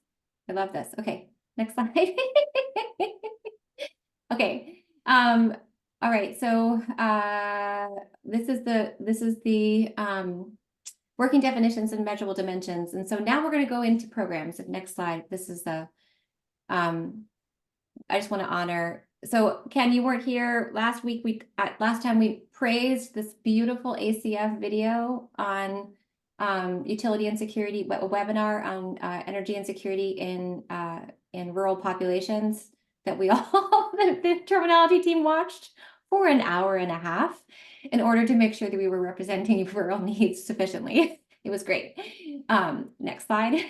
I love this. Okay. Next slide. Okay. All right. So this is the working definitions and measurable dimensions. And so now we're going to go into programs. Next slide. This is the I just want to honor. So Ken, you weren't here last week. Last time we praised this beautiful ACF video on utility insecurity, a webinar on energy insecurity in rural populations that we all the terminology team watched for an hour and a half in order to make sure that we were representing rural needs sufficiently. It was great. Next slide.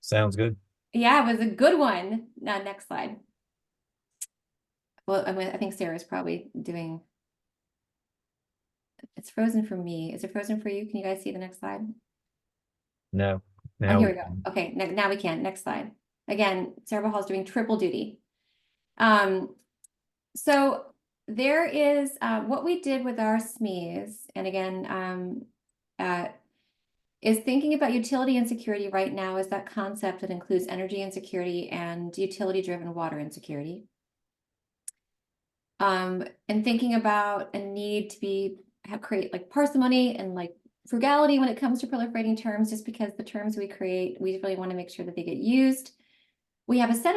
Sounds good. Yeah, it was a good one. Next slide. Well, I think Sarah's probably doing. It's frozen for me. Is it frozen for you? Can you guys see the next slide? No. Oh, Now here we go. Okay, now we can. Next slide. Again, Sarah Hall's doing triple duty. So there is what we did with our SMEs, and again, is thinking about utility insecurity right now is that concept that includes energy insecurity and utility-driven water insecurity. And thinking about a need to create like parsimony and like frugality when it comes to proliferating terms, just because the terms we create, we really want to make sure that they get used. We have a set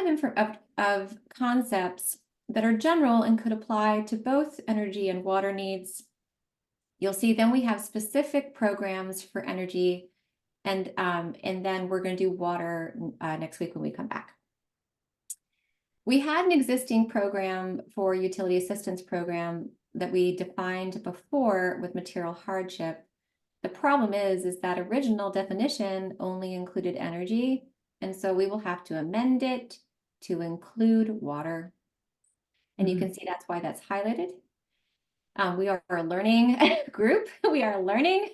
of concepts that are general and could apply to both energy and water needs. You'll see then we have specific programs for energy, and then we're going to do water next week when we come back. We had an existing program for utility assistance program that we defined before with material hardship. The problem is that original definition only included energy, and so we will have to amend it to include water. And you can see that's why that's highlighted. We are a learning group. We are learning.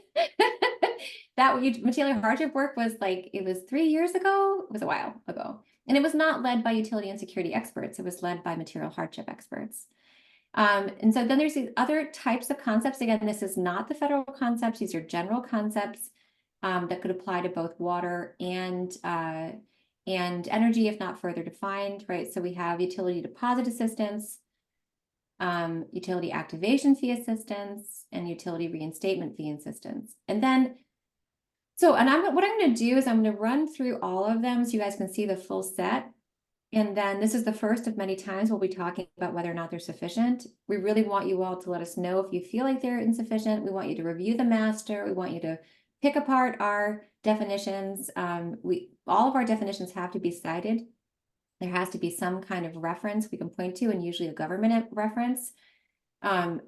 That material hardship work was like, it was 3 years ago. It was a while ago. And it was not led by utility and security experts. It was led by material hardship experts. And so then there's these other types of concepts. Again, this is not the federal concepts. These are general concepts that could apply to both water and energy, if not further defined, right? So we have utility deposit assistance, utility activation fee assistance, and utility reinstatement fee assistance. And then, what I'm going to do is I'm going to run through all of them so you guys can see the full set. And then this is the first of many times we'll be talking about whether or not they're sufficient. We really want you all to let us know if you feel like they're insufficient. We want you to review the master. We want you to pick apart our definitions. All of our definitions have to be cited. There has to be some kind of reference we can point to, and usually a government reference.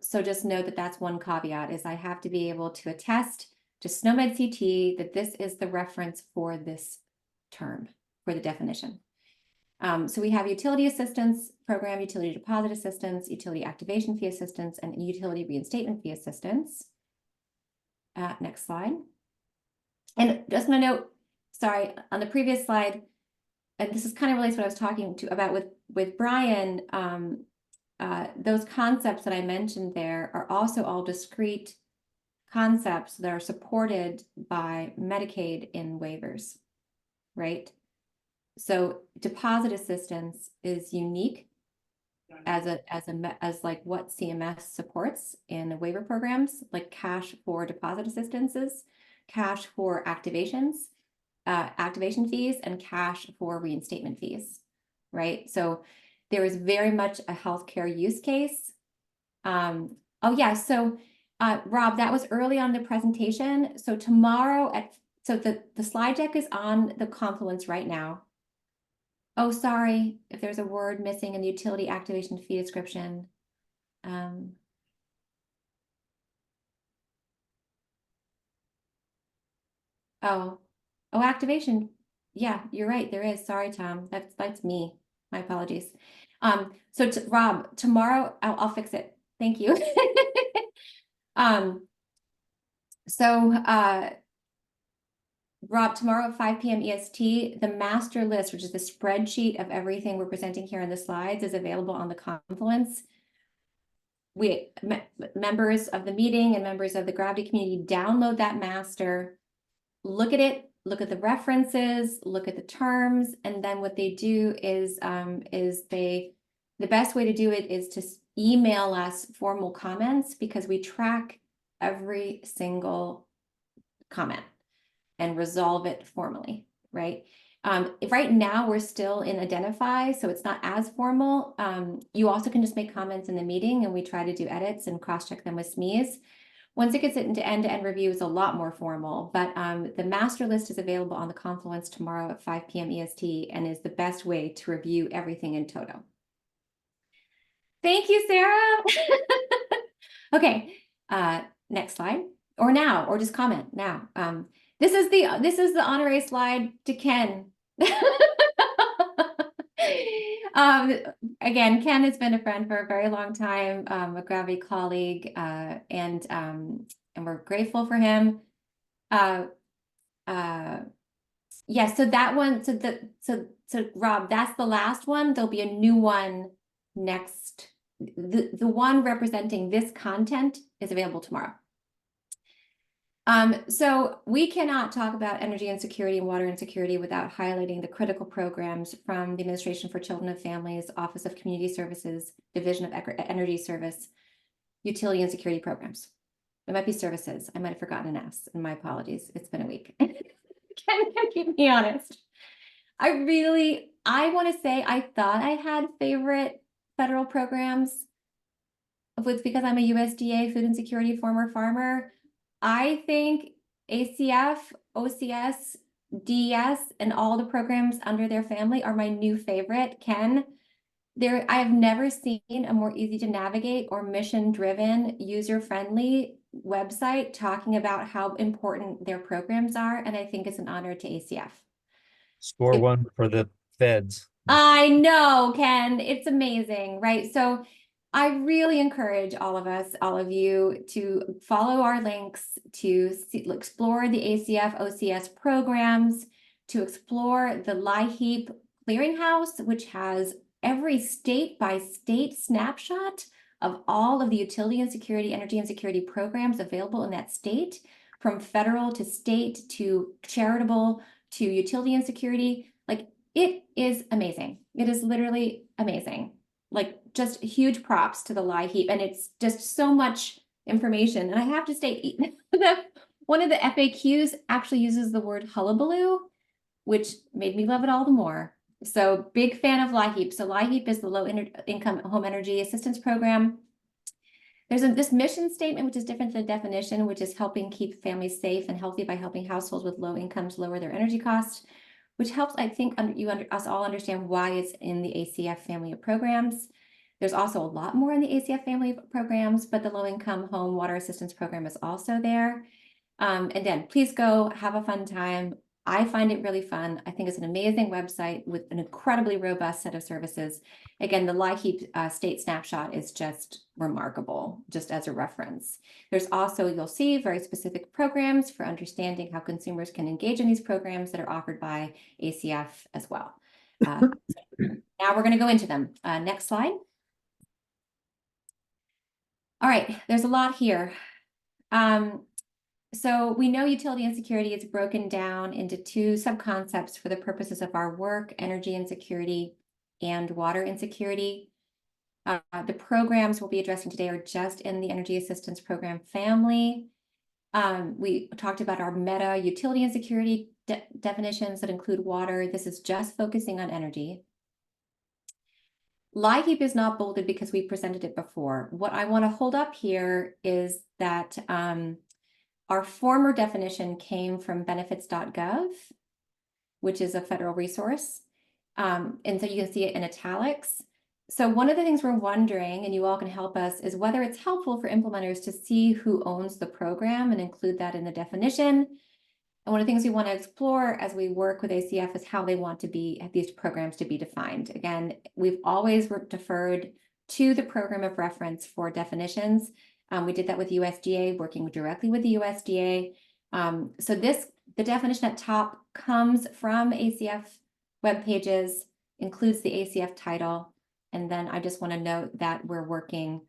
So just know that that's one caveat, is I have to be able to attest to SNOMED CT that this is the reference for this term, for the definition. So we have utility assistance program, utility deposit assistance, utility activation fee assistance, and utility reinstatement fee assistance. Next slide. And just want to note, sorry, on the previous slide, and this is kind of relates to what I was talking about with Brian, those concepts that I mentioned there are also all discrete concepts that are supported by Medicaid in waivers, right? So deposit assistance is unique as like what CMS supports in the waiver programs, like cash for deposit assistances, cash for activation fees, and cash for reinstatement fees, right? So there is very much a healthcare use case. Oh yeah, so Rob, that was early on the presentation. So tomorrow so the slide deck is on the Confluence right now. Oh, sorry, if there's a word missing in the utility activation fee description. Oh, activation. Yeah, you're right. There is. Sorry, Tom. That's me. My apologies. So Rob, tomorrow I'll fix it. Thank you. So Rob, tomorrow at 5 p.m. EST, the master list, which is the spreadsheet of everything we're presenting here in the slides, is available on the Confluence. Members of the meeting and members of the Gravity community download that master, look at it, look at the references, look at the terms, and then what they do is the best way to do it is to email us formal comments, because we track every single comment and resolve it formally, right? Right now we're still in identify, so it's not as formal. You also can just make comments in the meeting, and we try to do edits and cross-check them with SMEs. Once it gets into end-to-end review, it's a lot more formal, but the master list is available on the Confluence tomorrow at 5 p.m. EST and is the best way to review everything in toto. Thank you, Sarah. Okay, next slide, or now, or just comment now. This is the honorary slide to Ken. Again, Ken has been a friend for a very long time, a Gravity colleague, and we're grateful for him. Yeah, so that one, so Rob, that's the last one. There'll be a new one next. The one representing this content is available tomorrow. So we cannot talk about energy insecurity and water insecurity without highlighting the critical programs from the Administration for Children and Families, Office of Community Services, Division of Energy Service, utility and security programs. It might be services. I might have forgotten an S, and my apologies. It's been a week. Can keep me honest. I want to say I thought I had favorite federal programs because I'm a USDA food insecurity former farmer. I think ACF, OCS, DES, and all the programs under their family are my new favorite. Ken, I have never seen a more easy to navigate or mission-driven, user-friendly website talking about how important their programs are, and I think it's an honor to ACF. Score one for the feds. I know, Ken, it's amazing, right? So I really encourage all of you to follow our links, to explore the ACF OCS programs, to explore the LIHEAP clearinghouse, which has every state by state snapshot of all of the utility and security, energy and security programs available in that state, from federal to state to charitable to utility and security. Like, it is amazing. It is literally amazing. Like, just huge props to the LIHEAP, and it's just so much information. And I have to state that one of the FAQs actually uses the word hullabaloo, which made me love it all the more. So big fan of LIHEAP. So LIHEAP is the Low Income Home Energy Assistance Program. There's this mission statement, which is different than the definition, which is helping keep families safe and healthy by helping households with low incomes lower their energy costs, which helps, I think, us all understand why it's in the ACF family of programs. There's also a lot more in the ACF family of programs, but the Low Income Home Water Assistance Program is also there. And then please go have a fun time. I find it really fun. I think it's an amazing website with an incredibly robust set of services. Again, the LIHEAP state snapshot is just remarkable, just as a reference. There's also, you'll see, very specific programs for understanding how consumers can engage in these programs that are offered by ACF as well. Now we're going to go into them. Next slide. All right, there's a lot here. So we know utility insecurity is broken down into two subconcepts for the purposes of our work: energy insecurity and water insecurity. The programs we'll be addressing today are just in the Energy Assistance Program family. We talked about our meta utility insecurity definitions that include water. This is just focusing on energy. LIHEAP is not bolded because we presented it before. What I want to hold up here is that our former definition came from benefits.gov, which is a federal resource. And so you can see it in italics. So one of the things we're wondering, and you all can help us, is whether it's helpful for implementers to see who owns the program and include that in the definition. And one of the things we want to explore as we work with ACF is how they want these programs to be defined. Again, we've always deferred to the program of reference for definitions. We did that with USDA, working directly with the USDA. So the definition at top comes from ACF web pages, includes the ACF title. And then I just want to note that we're working,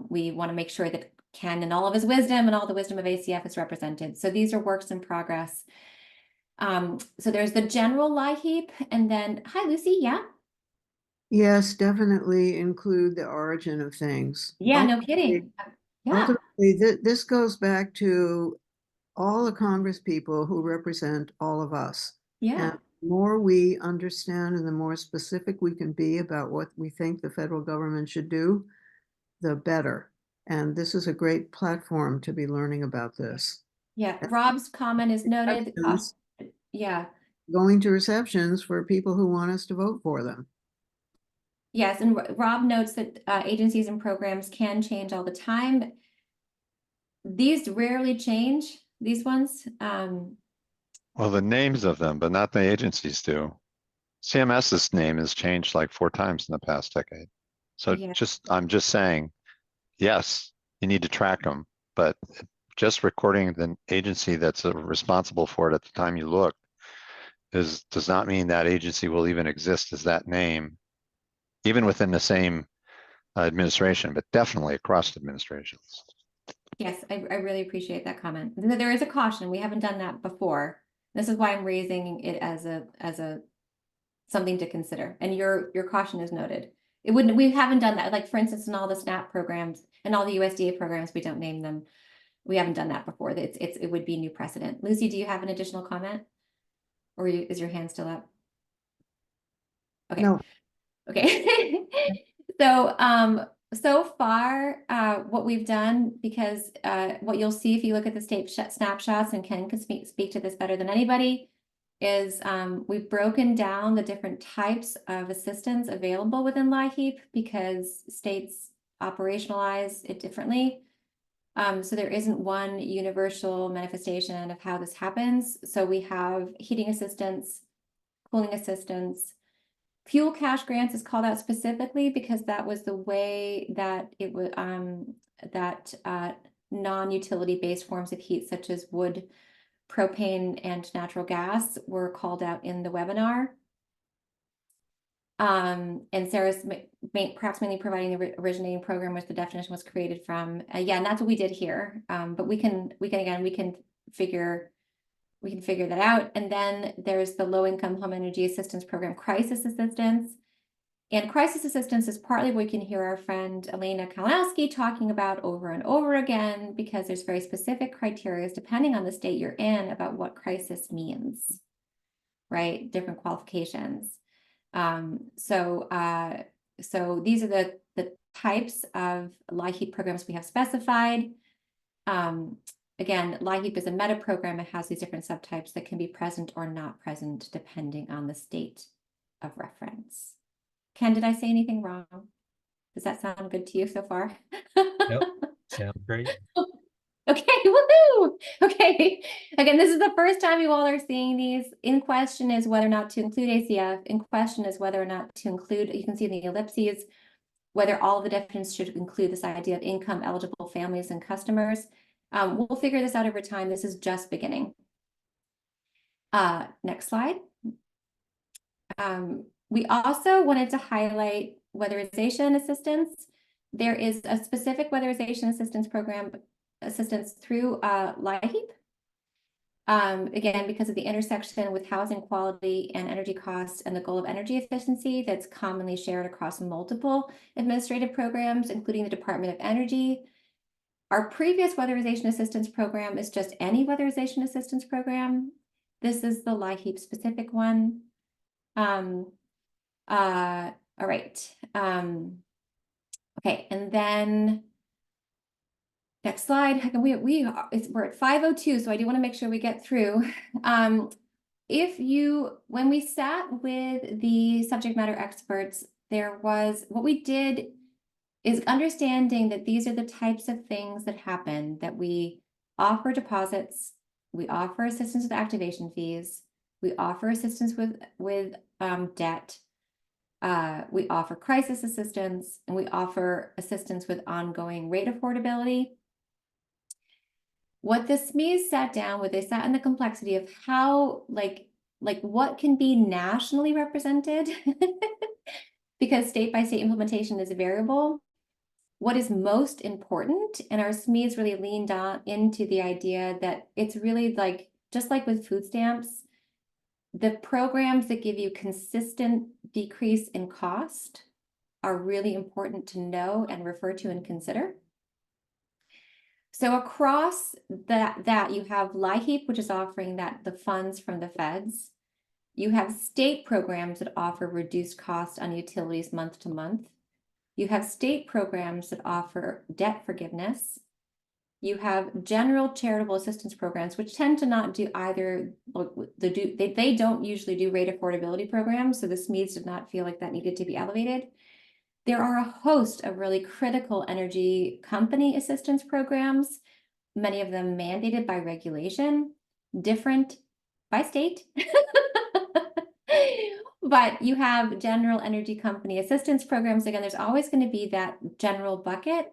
we want to make sure that Ken and all of his wisdom and all the wisdom of ACF is represented. So these are works in progress. So there's the general LIHEAP, and then, hi Lucy, yeah? Yes, definitely include the origin of things. Yeah, no kidding. Yeah, Ultimately, this goes back to all the Congress people who represent all of us. yeah. And the more we understand and the more specific we can be about what we think the federal government should do, the better. And this is a great platform to be learning about this. Yeah, Rob's comment is noted. Yeah, Going to receptions for people who want us to vote for them. yes, and Rob notes that agencies and programs can change all the time. These rarely change, these ones. Well, the names of them, but not the agencies do. CMS's name has changed like 4 times in the past decade. So Yeah. I'm just saying, yes, you need to track them, but just recording the agency that's responsible for it at the time you look does not mean that agency will even exist as that name, even within the same administration, but definitely across administrations. Yes, I really appreciate that comment. There is a caution. We haven't done that before. This is why I'm raising it as a something to consider. And your caution is noted. We haven't done that. Like for instance, in all the SNAP programs and all the USDA programs, we don't name them. We haven't done that before. It would be new precedent. Lucy, do you have an additional comment? Or is your hand still up? Okay. No. Okay. So far, what we've done, because what you'll see if you look at the state snapshots, and Ken can speak to this better than anybody, is we've broken down the different types of assistance available within LIHEAP because states operationalize it differently. So there isn't one universal manifestation of how this happens. So we have heating assistance, cooling assistance. Fuel cash grants is called out specifically because that was the way that it was non-utility based forms of heat such as wood, propane, and natural gas were called out in the webinar. And Sarah's perhaps mainly providing the originating program, which the definition was created from. Yeah, and that's what we did here. But we can figure that out. And then there's the low-income home energy assistance program, crisis assistance. And crisis assistance is partly what we can hear our friend Elena Kalinowski talking about over and over again, because there's very specific criteria depending on the state you're in about what crisis means, right? Different qualifications. So these are the types of LIHEAP programs we have specified. Again, LIHEAP is a meta program. It has these different subtypes that can be present or not present depending on the state of reference. Ken, did I say anything wrong? Does that sound good to you so far? Nope, sounds great. Okay, woohoo! Okay, again, this is the first time you all are seeing these. In question is whether or not to include ACF. In question is whether or not to include, you can see in the ellipses, whether all of the definitions should include this idea of income eligible families and customers. We'll figure this out over time. This is just beginning. Next slide. We also wanted to highlight weatherization assistance. There is a specific weatherization assistance program assistance through LIHEAP. Again, because of the intersection with housing quality and energy costs and the goal of energy efficiency that's commonly shared across multiple administrative programs, including the Department of Energy. Our previous weatherization assistance program is just any weatherization assistance program. This is the LIHEAP specific one. All right. Okay, and then next slide. We're at 5:02, so I do want to make sure we get through. When we sat with the subject matter experts, what we did is understanding that these are the types of things that happen, that we offer deposits, we offer assistance with activation fees, we offer assistance with debt, we offer crisis assistance, and we offer assistance with ongoing rate affordability. What the SMEs sat down with, they sat in the complexity of how, like what can be nationally represented, because state by state implementation is a variable. What is most important, and our SMEs really leaned on into the idea that it's really like, just like with food stamps, the programs that give you consistent decrease in cost are really important to know and refer to and consider. So across that you have LIHEAP, which is offering the funds from the feds. You have state programs that offer reduced cost on utilities month to month. You have state programs that offer debt forgiveness. You have general charitable assistance programs, which tend to not do either. They don't usually do rate affordability programs, so the SMEs did not feel like that needed to be elevated. There are a host of really critical energy company assistance programs, many of them mandated by regulation, different by state. But you have general energy company assistance programs. Again, there's always going to be that general bucket.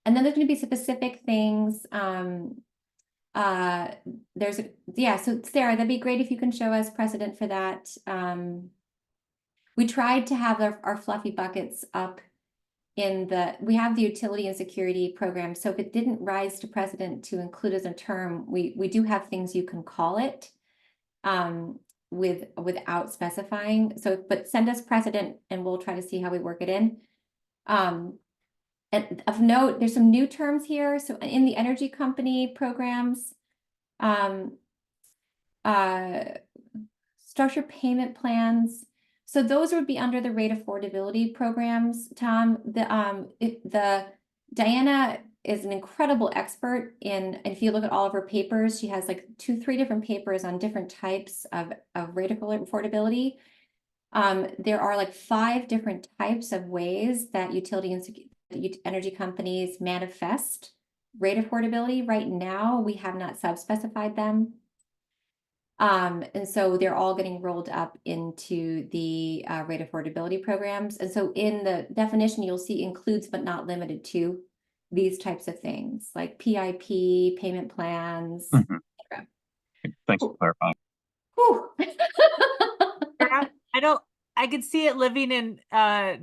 And then there's going to be specific things. So Sarah, that'd be great if you can show us precedent for that. We tried to have our fluffy buckets up we have the utility and security program. So if it didn't rise to precedent to include as a term, we do have things you can call it without specifying. So, but send us precedent and we'll try to see how we work it in. And of note, there's some new terms here. So in the energy company programs, structured payment plans. So those would be under the rate affordability programs, Tom. Diana is an incredible expert if you look at all of her papers, she has like 2-3 different papers on different types of rate affordability. There are like 5 different types of ways that utility and energy companies manifest rate affordability. Right now, we have not sub-specified them. And so they're all getting rolled up into the rate affordability programs. And so in the definition, you'll see includes but not limited to these types of things like PIP, payment plans. Mhm. Thanks for clarifying. Whew. I could see it living in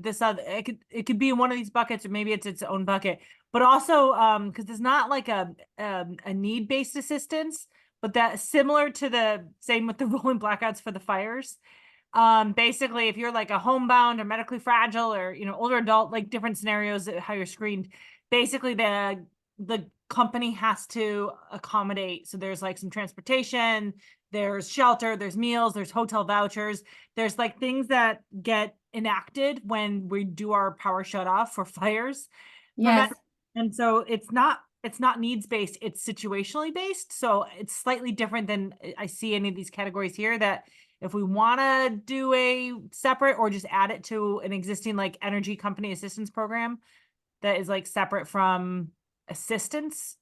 this other, it could be in one of these buckets, or maybe it's its own bucket, but also because there's not like a need-based assistance, but that similar to the same with the rolling blackouts for the fires. Basically, if you're like a homebound or medically fragile or older adult, like different scenarios how you're screened, basically the company has to accommodate. So there's like some transportation, there's shelter, there's meals, there's hotel vouchers, there's like things that get enacted when we do our power shut off for fires. Yes. And so it's not needs-based, it's situationally based. So it's slightly different than I see any of these categories here, that if we want to do a separate or just add it to an existing like energy company assistance program that is like separate from assistance,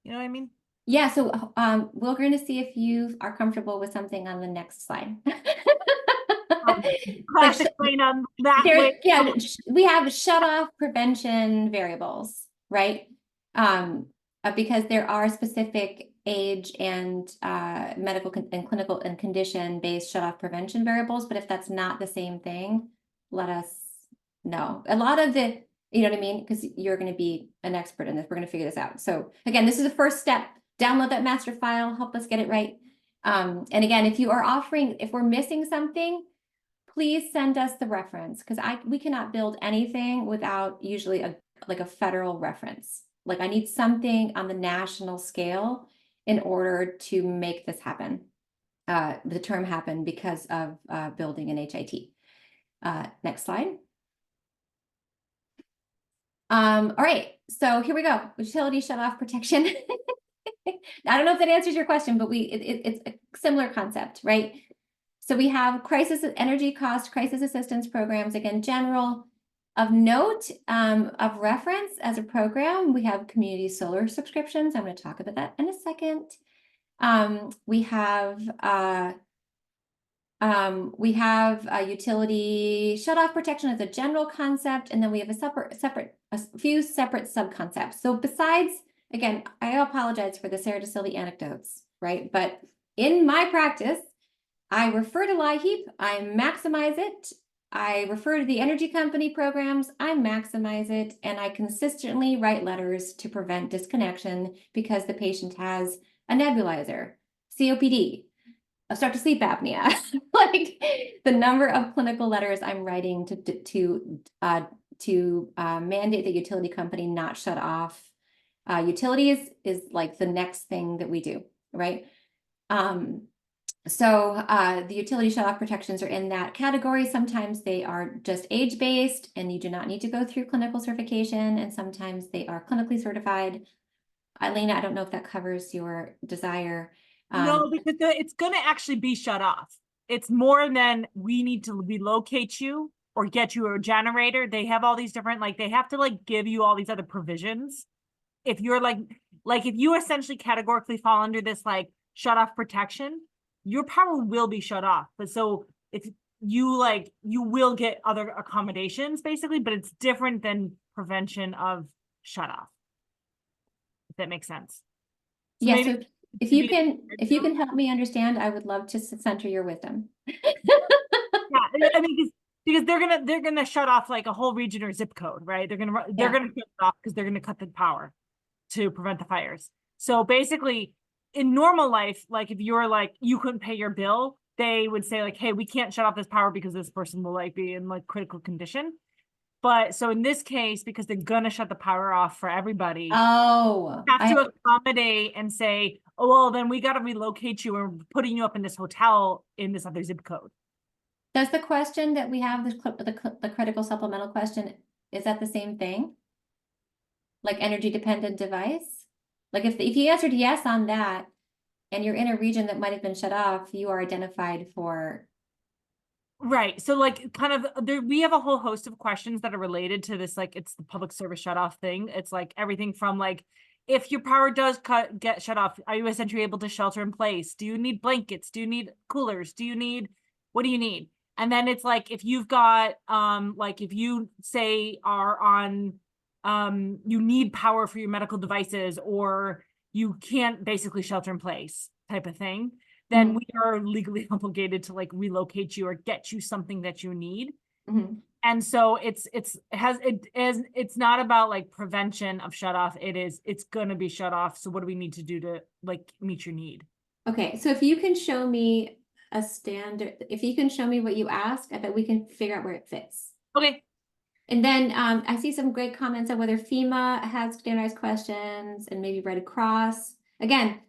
you know what I mean? Yeah, so we're going to see if you are comfortable with something on the next slide. Classic plane on that way. Yeah, we have shut off prevention variables, right? Because there are specific age and medical and clinical and condition based shut off prevention variables. But if that's not the same thing, let us know. A lot of the, you know what I mean? Because you're going to be an expert in this. We're going to figure this out. So again, this is the first step. Download that master file, help us get it right. And again, if you are offering, if we're missing something, please send us the reference, because we cannot build anything without usually like a federal reference. Like I need something on the national scale in order to make this happen. The term happen because of building an HIT. Next slide. All right, so here we go. Utility shut-off protection. I don't know if that answers your question, but it's a similar concept, right? So we have energy cost crisis assistance programs, again, general. Of note, of reference as a program, we have community solar subscriptions. I'm going to talk about that in a second. We have utility shut-off protection as a general concept, and then we have a few separate sub-concepts. So besides, again, I apologize for the Sarah DeSilva anecdotes, right? But in my practice, I refer to LIHEAP, I maximize it. I refer to the energy company programs, I maximize it, and I consistently write letters to prevent disconnection because the patient has a nebulizer, COPD, obstructive sleep apnea. Like the number of clinical letters I'm writing to mandate the utility company not shut off utilities is like the next thing that we do, right? So the utility shut-off protections are in that category. Sometimes they are just age-based and you do not need to go through clinical certification, and sometimes they are clinically certified. Elena, I don't know if that covers your desire. No, because it's going to actually be shut off. It's more than we need to relocate you or get you a generator. They have all these different, like they have to like give you all these other provisions. If you're like if you essentially categorically fall under this like shut off protection, your power will be shut off. But so if you you will get other accommodations basically, but it's different than prevention of shut off. If that makes sense. So Yes, maybe so if you can help me understand, I would love to center your wisdom. yeah, I mean, because they're gonna shut off like a whole region or zip code, right? They're gonna shut it off because they're gonna cut the power to prevent the fires. So basically, in normal life, like if you're like you couldn't pay your bill, they would say like, hey, we can't shut off this power because this person will like be in like critical condition. But so in this case, because they're gonna shut the power off for everybody, Oh, have to accommodate and say, oh, well, then we got to relocate you and putting you up in this hotel in this other zip code. does the question that we have, the critical supplemental question, is that the same thing? Like energy dependent device? Like if you answered yes on that and you're in a region that might have been shut off, you are identified for. Right. So like kind of we have a whole host of questions that are related to this, like it's the public service shut off thing. It's like everything from like, if your power does get shut off, are you essentially able to shelter in place? Do you need blankets? Do you need coolers? What do you need? And then it's like, if you've got, like if you say are on, you need power for your medical devices or you can't basically shelter in place type of thing, then we are legally obligated to like relocate you or get you something that you need. And so it's not about like prevention of shut off. It's going to be shut off. So what do we need to do to like meet your need? Okay. So if you can show me a standard, if you can show me what you ask, I bet we can figure out where it fits. Okay. And then I see some great comments on whether FEMA has standardized questions and maybe Red Cross. Again,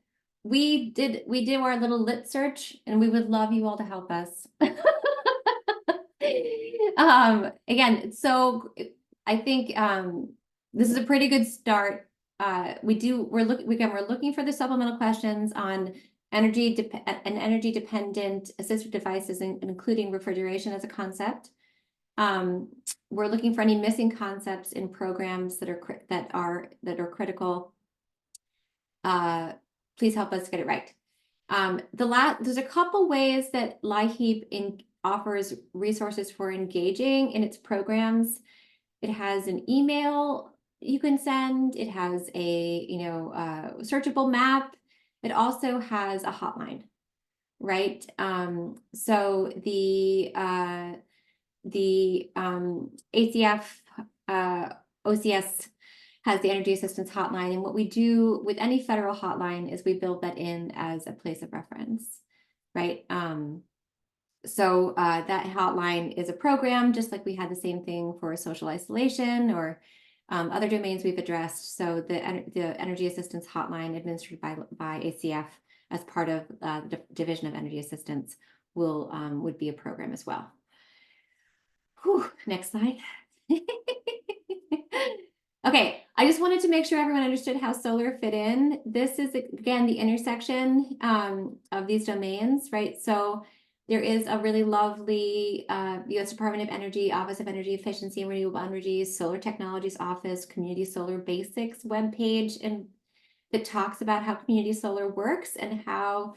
we did our little lit search and we would love you all to help us. Again, so I think this is a pretty good start. We're looking for the supplemental questions on energy dependent assistive devices, including refrigeration as a concept. We're looking for any missing concepts in programs that are critical. Please help us get it right. There's a couple ways that LIHEAP offers resources for engaging in its programs. It has an email you can send. It has a searchable map. It also has a hotline, right? So the ACF OCS has the energy assistance hotline, and what we do with any federal hotline is we build that in as a place of reference. right? So that hotline is a program, just like we had the same thing for social isolation or other domains we've addressed. So the Energy Assistance Hotline administered by ACF as part of the Division of Energy Assistance would be a program as well. Whew, next slide. Okay, I just wanted to make sure everyone understood how solar fit in. This is, again, the intersection of these domains, right? So there is a really lovely U.S. Department of Energy, Office of Energy Efficiency and Renewable Energies, Solar Technologies Office, Community Solar Basics webpage, and that talks about how community solar works and how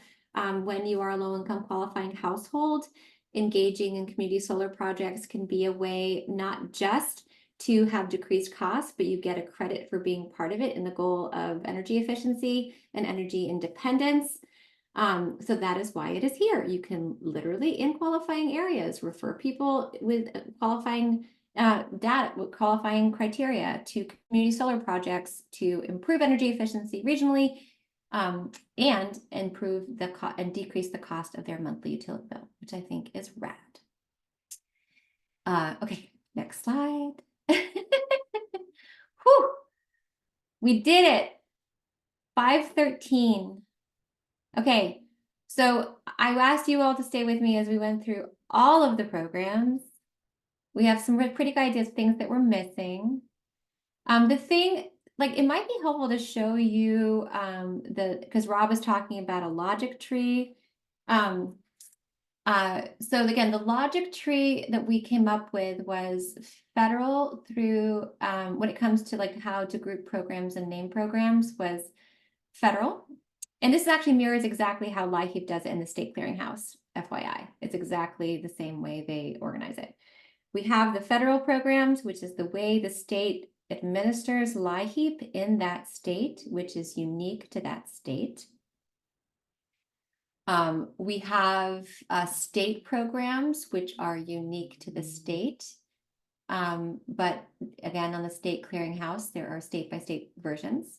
when you are a low-income qualifying household, engaging in community solar projects can be a way not just to have decreased costs, but you get a credit for being part of it in the goal of energy efficiency and energy independence. So that is why it is here. You can literally, in qualifying areas, refer people with qualifying data, with qualifying criteria to community solar projects to improve energy efficiency regionally, and improve and decrease the cost of their monthly utility bill, which I think is rad. Okay, next slide. Whew, we did it. 513. Okay, so I asked you all to stay with me as we went through all of the programs. We have some pretty good ideas, things that we're missing. The thing, like, it might be helpful to show you because Rob was talking about a logic tree. So again, the logic tree that we came up with was federal through when it comes to like how to group programs and name programs was federal. And this actually mirrors exactly how LIHEAP does it in the state clearinghouse, FYI. It's exactly the same way they organize it. We have the federal programs, which is the way the state administers LIHEAP in that state, which is unique to that state. We have state programs, which are unique to the state. But again, on the state clearinghouse, there are state-by-state versions.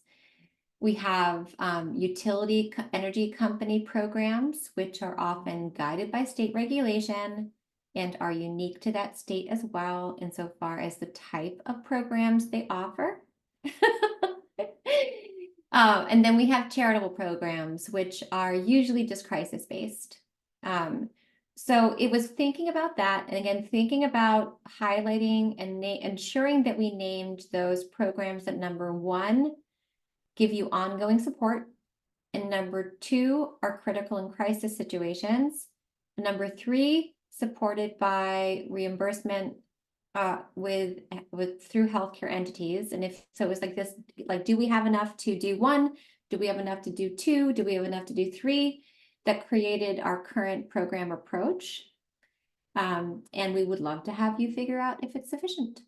We have utility energy company programs, which are often guided by state regulation and are unique to that state as well, insofar as the type of programs they offer. And then we have charitable programs, which are usually just crisis-based. So it was thinking about that, and again, thinking about highlighting and ensuring that we named those programs that, number one, give you ongoing support, and number two, are critical in crisis situations. Number three, supported by reimbursement with through healthcare entities. And if so, it was like this, like, do we have enough to do one? Do we have enough to do two? Do we have enough to do three? That created our current program approach. And we would love to have you figure out if it's sufficient.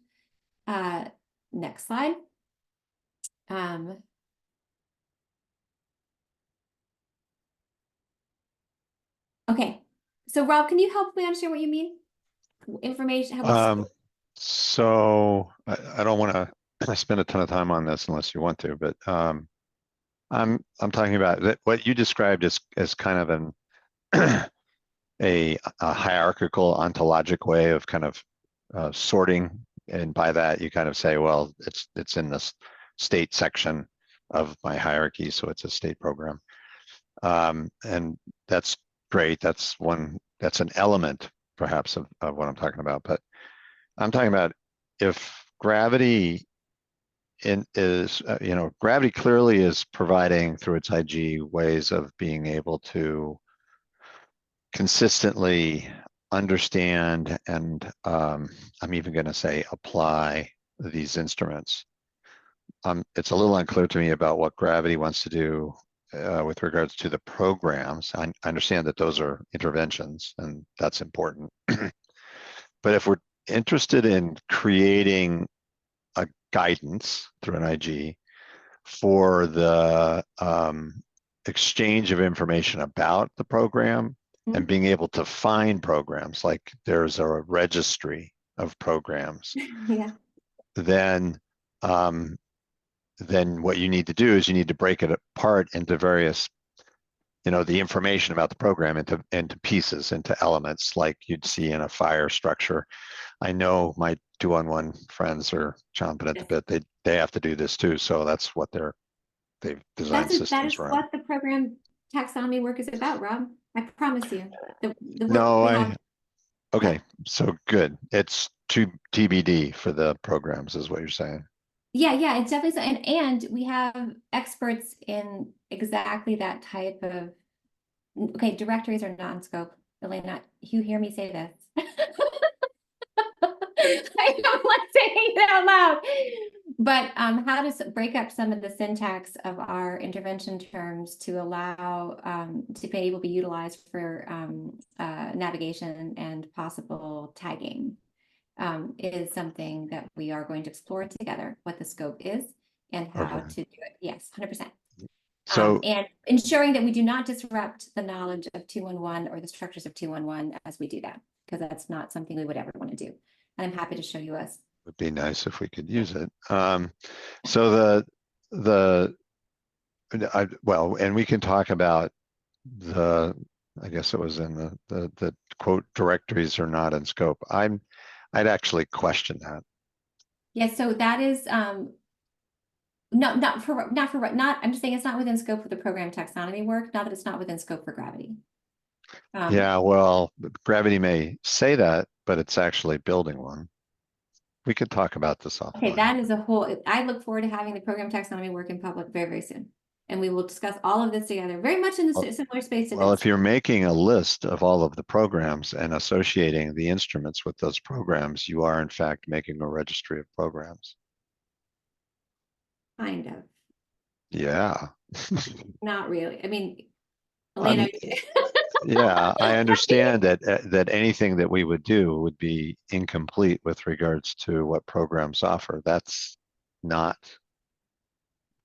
Next slide. Okay, so Rob, can you help me understand what you mean? Information, So I don't want to spend a ton of time on this unless you want to, but I'm talking about that what you described as kind of a hierarchical ontologic way of kind of sorting, and by that you kind of say, well, it's in this state section of my hierarchy, so it's a state program, and that's great. That's an element perhaps of what I'm talking about, but I'm talking about if gravity is, gravity clearly is providing through its IG ways of being able to consistently understand and I'm even going to say apply these instruments. It's a little unclear to me about what gravity wants to do with regards to the programs. I understand that those are interventions and that's important. But if we're interested in creating a guidance through an IG for the exchange of information about the program and being able to find programs, like there's a registry of programs, yeah, then what you need to do is you need to break it apart into various the information about the program into pieces, into elements like you'd see in a fire structure. I know my 211 friends are chomping at the bit. They have to do this too. So that's what they've designed That is systems around. what the program taxonomy work is about, Rob. I promise you. The work No, we have, okay, so good. It's to TBD for the programs is what you're saying. yeah, it's definitely so. And we have experts in exactly that type of, okay, directories are not in scope. Elena, you hear me say this. I don't like saying it out loud. But how to break up some of the syntax of our intervention terms to allow to be able to be utilized for navigation and possible tagging is something that we are going to explore together, what the scope is and how Okay. to do it. Yes, 100%. So And ensuring that we do not disrupt the knowledge of 211 or the structures of 211 as we do that, because that's not something we would ever want to do. And I'm happy to show you us. would be nice if we could use it. So well, and we can talk about I guess it was in the quote, directories are not in scope. I'd actually question that. Yeah, so that is not I'm just saying it's not within scope for the program taxonomy work, not that it's not within scope for gravity. Yeah, well, gravity may say that, but it's actually building one. We could talk about this offline. Okay, that is a whole, I look forward to having the program taxonomy work in public very, very soon. And we will discuss all of this together, very much in the similar space to Well, this. if you're making a list of all of the programs and associating the instruments with those programs, you are in fact making a registry of programs. Kind of, Yeah. not really. I mean, I'm- Elena. Yeah, I understand that anything that we would do would be incomplete with regards to what programs offer. That's not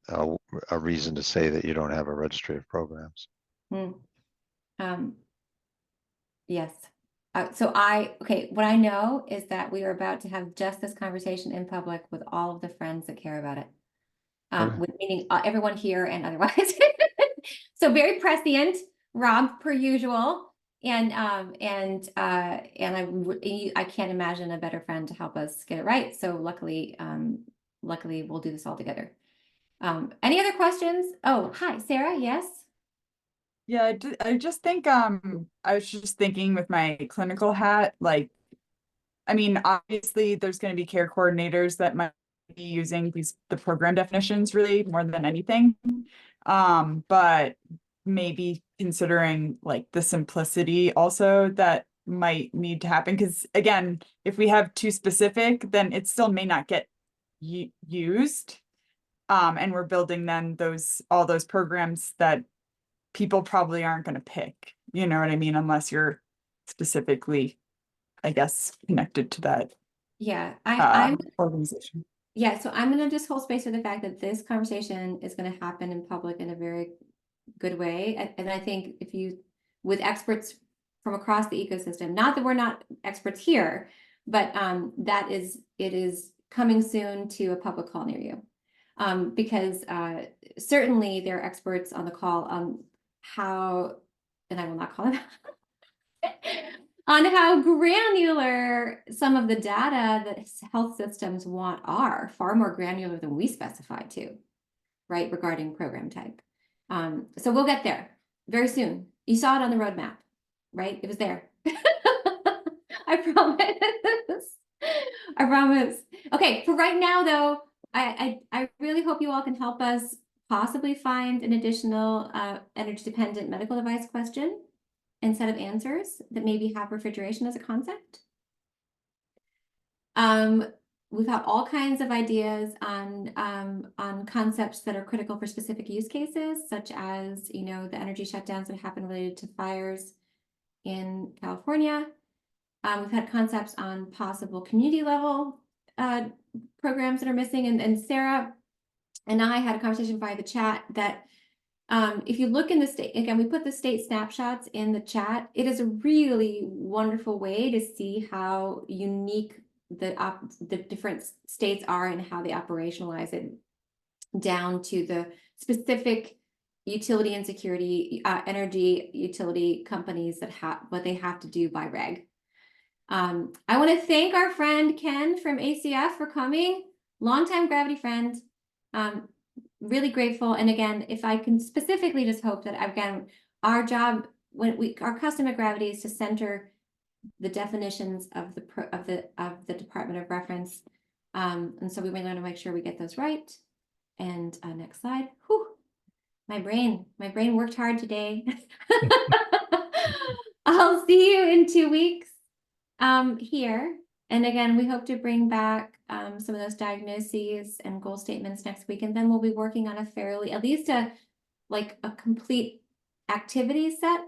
a reason to say that you don't have a registry of programs. Yes. Okay, what I know is that we are about to have just this conversation in public with all of the friends that care about it. Okay. With meaning everyone here and otherwise. So very prescient, Rob, per usual. And I can't imagine a better friend to help us get it right. So luckily we'll do this all together. Any other questions? Oh, hi, Sarah, yes? Yeah, I just think I was just thinking with my clinical hat, like, I mean, obviously there's going to be care coordinators that might be using the program definitions really more than anything. But maybe considering like the simplicity also that might need to happen, because again, if we have too specific, then it still may not get used. And we're building then all those programs that people probably aren't going to pick, you know what I mean? Unless you're specifically, I guess, connected to that Yeah, I'm organization. yeah, so I'm gonna just hold space for the fact that this conversation is gonna happen in public in a very good way. And I think with experts from across the ecosystem, not that we're not experts here, but it is coming soon to a public call near you. Because certainly there are experts on the call on how, and I will not call them on how granular some of the data that health systems want are, far more granular than we specify to, right, regarding program type. So we'll get there very soon. You saw it on the roadmap, right? It was there. I promise. I promise. Okay, for right now though, I really hope you all can help us possibly find an additional energy dependent medical device question and set of answers that maybe have refrigeration as a concept. We've had all kinds of ideas on concepts that are critical for specific use cases, such as, the energy shutdowns that happen related to fires in California. We've had concepts on possible community level programs that are missing. And Sarah and I had a conversation via the chat that if you look in the state, again, we put the state snapshots in the chat. It is a really wonderful way to see how unique the different states are and how they operationalize it down to the specific, utility insecurity, energy utility companies that have what they have to do by reg. I want to thank our friend Ken from ACF for coming, longtime Gravity friend. Really grateful. And again, if I can specifically just hope that again, our job our custom at Gravity is to center the definitions of the Department of Reference. And so we may want to make sure we get those right. And next slide. Whew. My brain worked hard today. I'll see you in 2 weeks here. And again, we hope to bring back some of those diagnoses and goal statements next week. And then we'll be working on at least a complete activity set.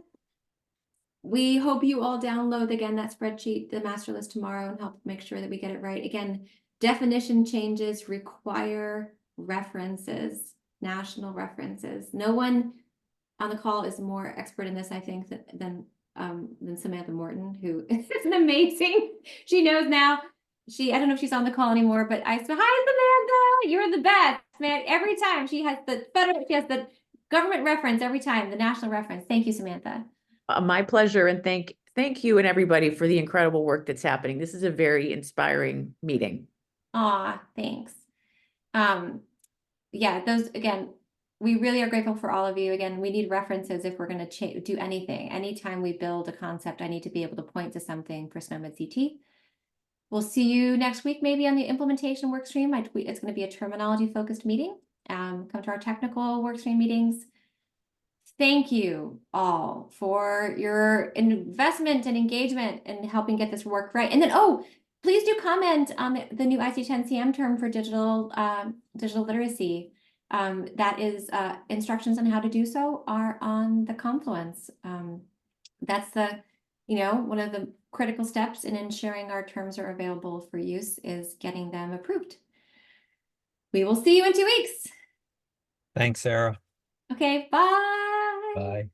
We hope you all download again that spreadsheet, the master list tomorrow, and help make sure that we get it right. Again, definition changes require references, national references. No one on the call is more expert in this, I think, than Samantha Morton, who is amazing. She knows now. I don't know if she's on the call anymore, but I said, hi, Samantha, you're the best, man. Every time she has the government reference every time, the national reference. Thank you, Samantha. My pleasure. And thank you and everybody for the incredible work that's happening. This is a very inspiring meeting. Aw, thanks. Yeah, those again, we really are grateful for all of you. Again, we need references if we're going to do anything. Anytime we build a concept, I need to be able to point to something for SNOMED CT. We'll see you next week, maybe on the implementation workstream. It's going to be a terminology focused meeting. Come to our technical workstream meetings. Thank you all for your investment and engagement in helping get this work right. And then, please do comment on the new IC10CM term for digital literacy. That is instructions on how to do so are on the Confluence. That's one of the critical steps in ensuring our terms are available for use is getting them approved. We will see you in 2 weeks. Thanks, Sarah. Okay, bye. Bye.